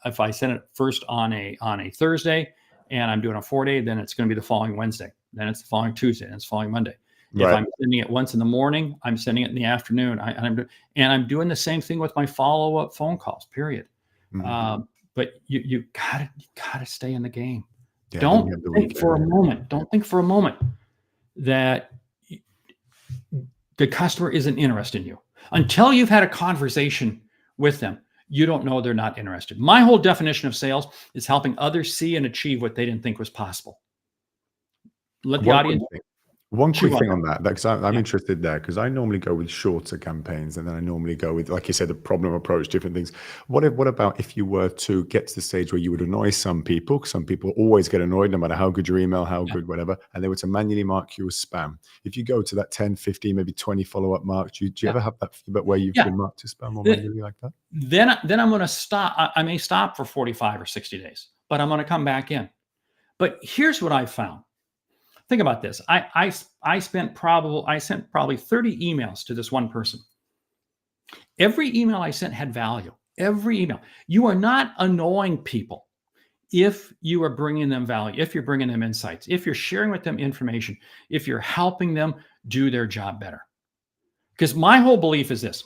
If I send it first on a Thursday and I'm doing a 4-day, then it's going to be the following Wednesday. Then it's the following Tuesday. And it's the following Monday. If Right. I'm sending it once in the morning, I'm sending it in the afternoon. I'm doing the same thing with my follow-up phone calls. Period. Mhm. But you gotta stay in the game. Yeah, then Don't you have the think for a weekend. moment. Don't think for a moment that the customer isn't interested in you. Until you've had a conversation with them, you don't know they're not interested. My whole definition of sales is helping others see and achieve what they didn't think was possible. Let the One quick audience thing. One quick chew on thing that. on that, because I'm Yeah. interested there, because I normally go with shorter campaigns, and then I normally go with, like you said, the problem approach, different things. What about if you were to get to the stage where you would annoy some people? 'Cause some people always get annoyed, no matter how good your email, how Yeah. good whatever, and they were to manually mark you as spam. If you go to that 10, 15, maybe 20 follow-up marks, do you Yeah. ever have that feedback where you've Yeah. been marked as spam or Th- manually like that? Then I'm going to stop. I may stop for 45 or 60 days, but I'm going to come back in. But here's what I found. Think about this. I sent probably 30 emails to this one person. Every email I sent had value. Every email. You are not annoying people if you are bringing them value, if you're bringing them insights, if you're sharing with them information, if you're helping them do their job better. Because my whole belief is this: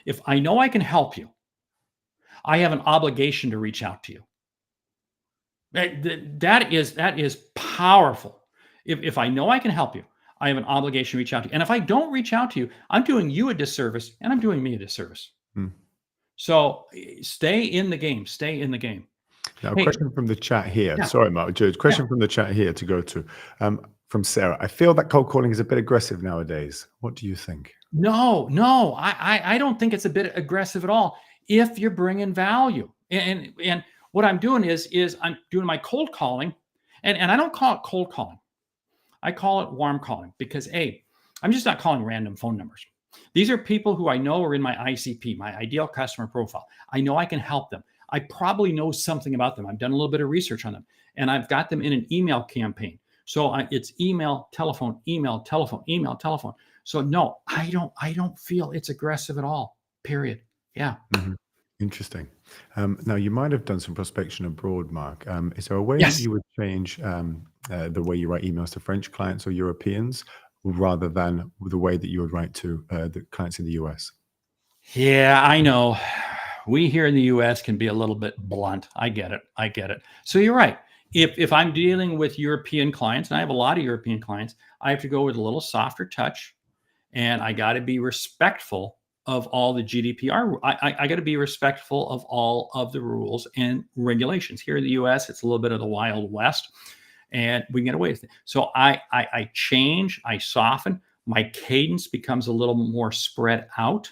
if I know I can help you, I have an obligation to reach out to you. That is powerful. If I know I can help you, I have an obligation to reach out to you. And if I don't reach out to you, I'm doing you a disservice and I'm doing me a disservice. Hmm. So stay in the game. Stay in the game. Now, a Hey, question from the chat here. yeah, Sorry, Mark. Just a yeah. question from the chat here to go to. From Sarah. I feel that cold calling is a bit aggressive nowadays. What do you think? No, I don't think it's a bit aggressive at all if you're bringing value. And what I'm doing is I'm doing my cold calling, and I don't call it cold calling. I call it warm calling because I'm just not calling random phone numbers. These are people who I know are in my ICP, my ideal customer profile. I know I can help them. I probably know something about them. I've done a little bit of research on them, and I've got them in an email campaign. So it's email, telephone, email, telephone, email, telephone. So no, I don't feel it's aggressive at all. Period. Yeah. Mhm. Interesting. Now, you might have done some prospection abroad, Mark. Is there a way that Yes. you would change the way you write emails to French clients or Europeans rather than the way that you would write to the clients in the US? Yeah, I know. We here in the US can be a little bit blunt. I get it. I get it. So you're right. If I'm dealing with European clients, and I have a lot of European clients, I have to go with a little softer touch, and I got to be respectful of all the GDPR. I got to be respectful of all of the rules and regulations. Here in the US, it's a little bit of the Wild West, and we can get away with it. So I change, I soften. My cadence becomes a little more spread out.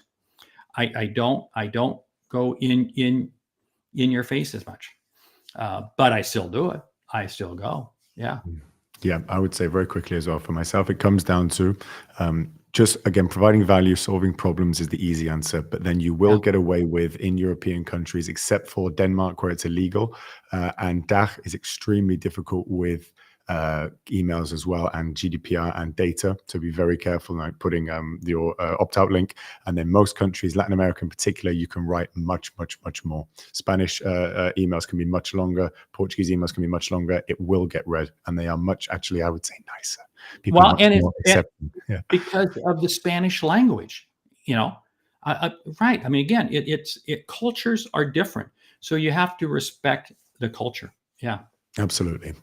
I don't go in your face as much, but I still do it. I still go. Yeah. Yeah, I would say very quickly as well for myself, it comes down to just, again, providing value, solving problems is the easy answer. But then you will Yeah. get away with in European countries, except for Denmark, where it's illegal. And DACH is extremely difficult with emails as well, and GDPR and data. So be very careful, like putting your opt-out link. And then most countries, Latin America in particular, you can write much more. Spanish emails can be much longer. Portuguese emails can be much longer. It will get read, and they are much, actually, I would say, nicer. People Well, are much and more accepting. Yeah. because of the Spanish language, right. I mean, again, cultures are different. So you have to respect the culture. Yeah. Absolutely.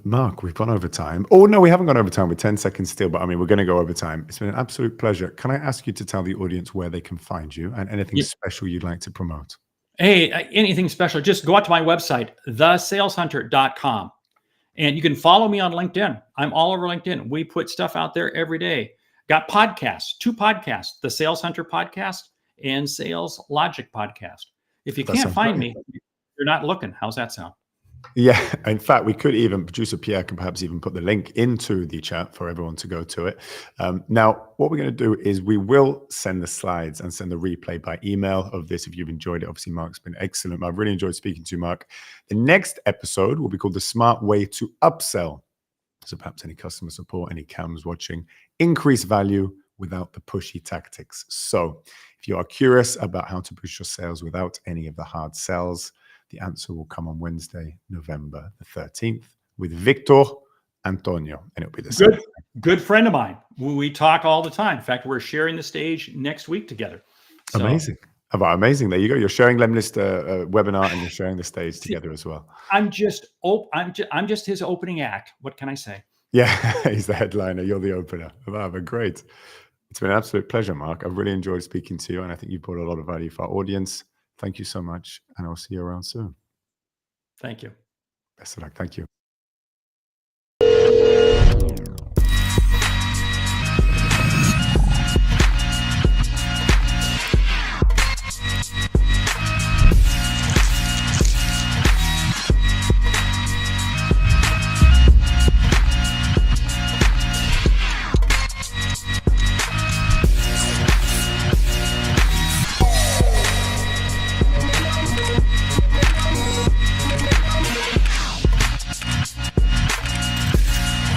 Mark, we've gone over time. Oh, no, we haven't gone over time. We're 10 seconds still, but I mean, we're going to go over time. It's been an absolute pleasure. Can I ask you to tell the audience where they can find you and anything special you'd like to promote? Hey, anything special, just go out to my website, thesaleshunter.com. And you can follow me on LinkedIn. I'm all over LinkedIn. We put stuff out there every day. Got podcasts, 2 podcasts, the Sales Hunter podcast and Sales Logic podcast. If you can't find me, you're not looking. How's that sound? Yeah, in fact, we could even, producer Pierre can perhaps even put the link into the chat for everyone to go to it. Now, what we're going to do is we will send the slides and send the replay by email of this if you've enjoyed it. Obviously, Mark's been excellent. I've really enjoyed speaking to you, Mark. The next episode will be called The Smart Way to Upsell. So perhaps any customer support, any CAMs watching, increase value without the pushy tactics. So if you are curious about how to boost your sales without any of the hard sells, the answer will come on Wednesday, November the 13th with Victor Antonio. And it'll be the same. Good friend of mine. We talk all the time. In fact, we're sharing the stage next week together. So, amazing. Amazing. There you go. You're sharing Lemlist webinar and you're sharing the stage together as well. I'm just his opening act. What can I say? Yeah, he's the headliner. You're the opener. Wow, but great. It's been an absolute pleasure, Mark. I've really enjoyed speaking to you, and I think you've brought a lot of value for our audience. Thank you so much, and I'll see you around soon. Thank you. Best of luck. Thank you.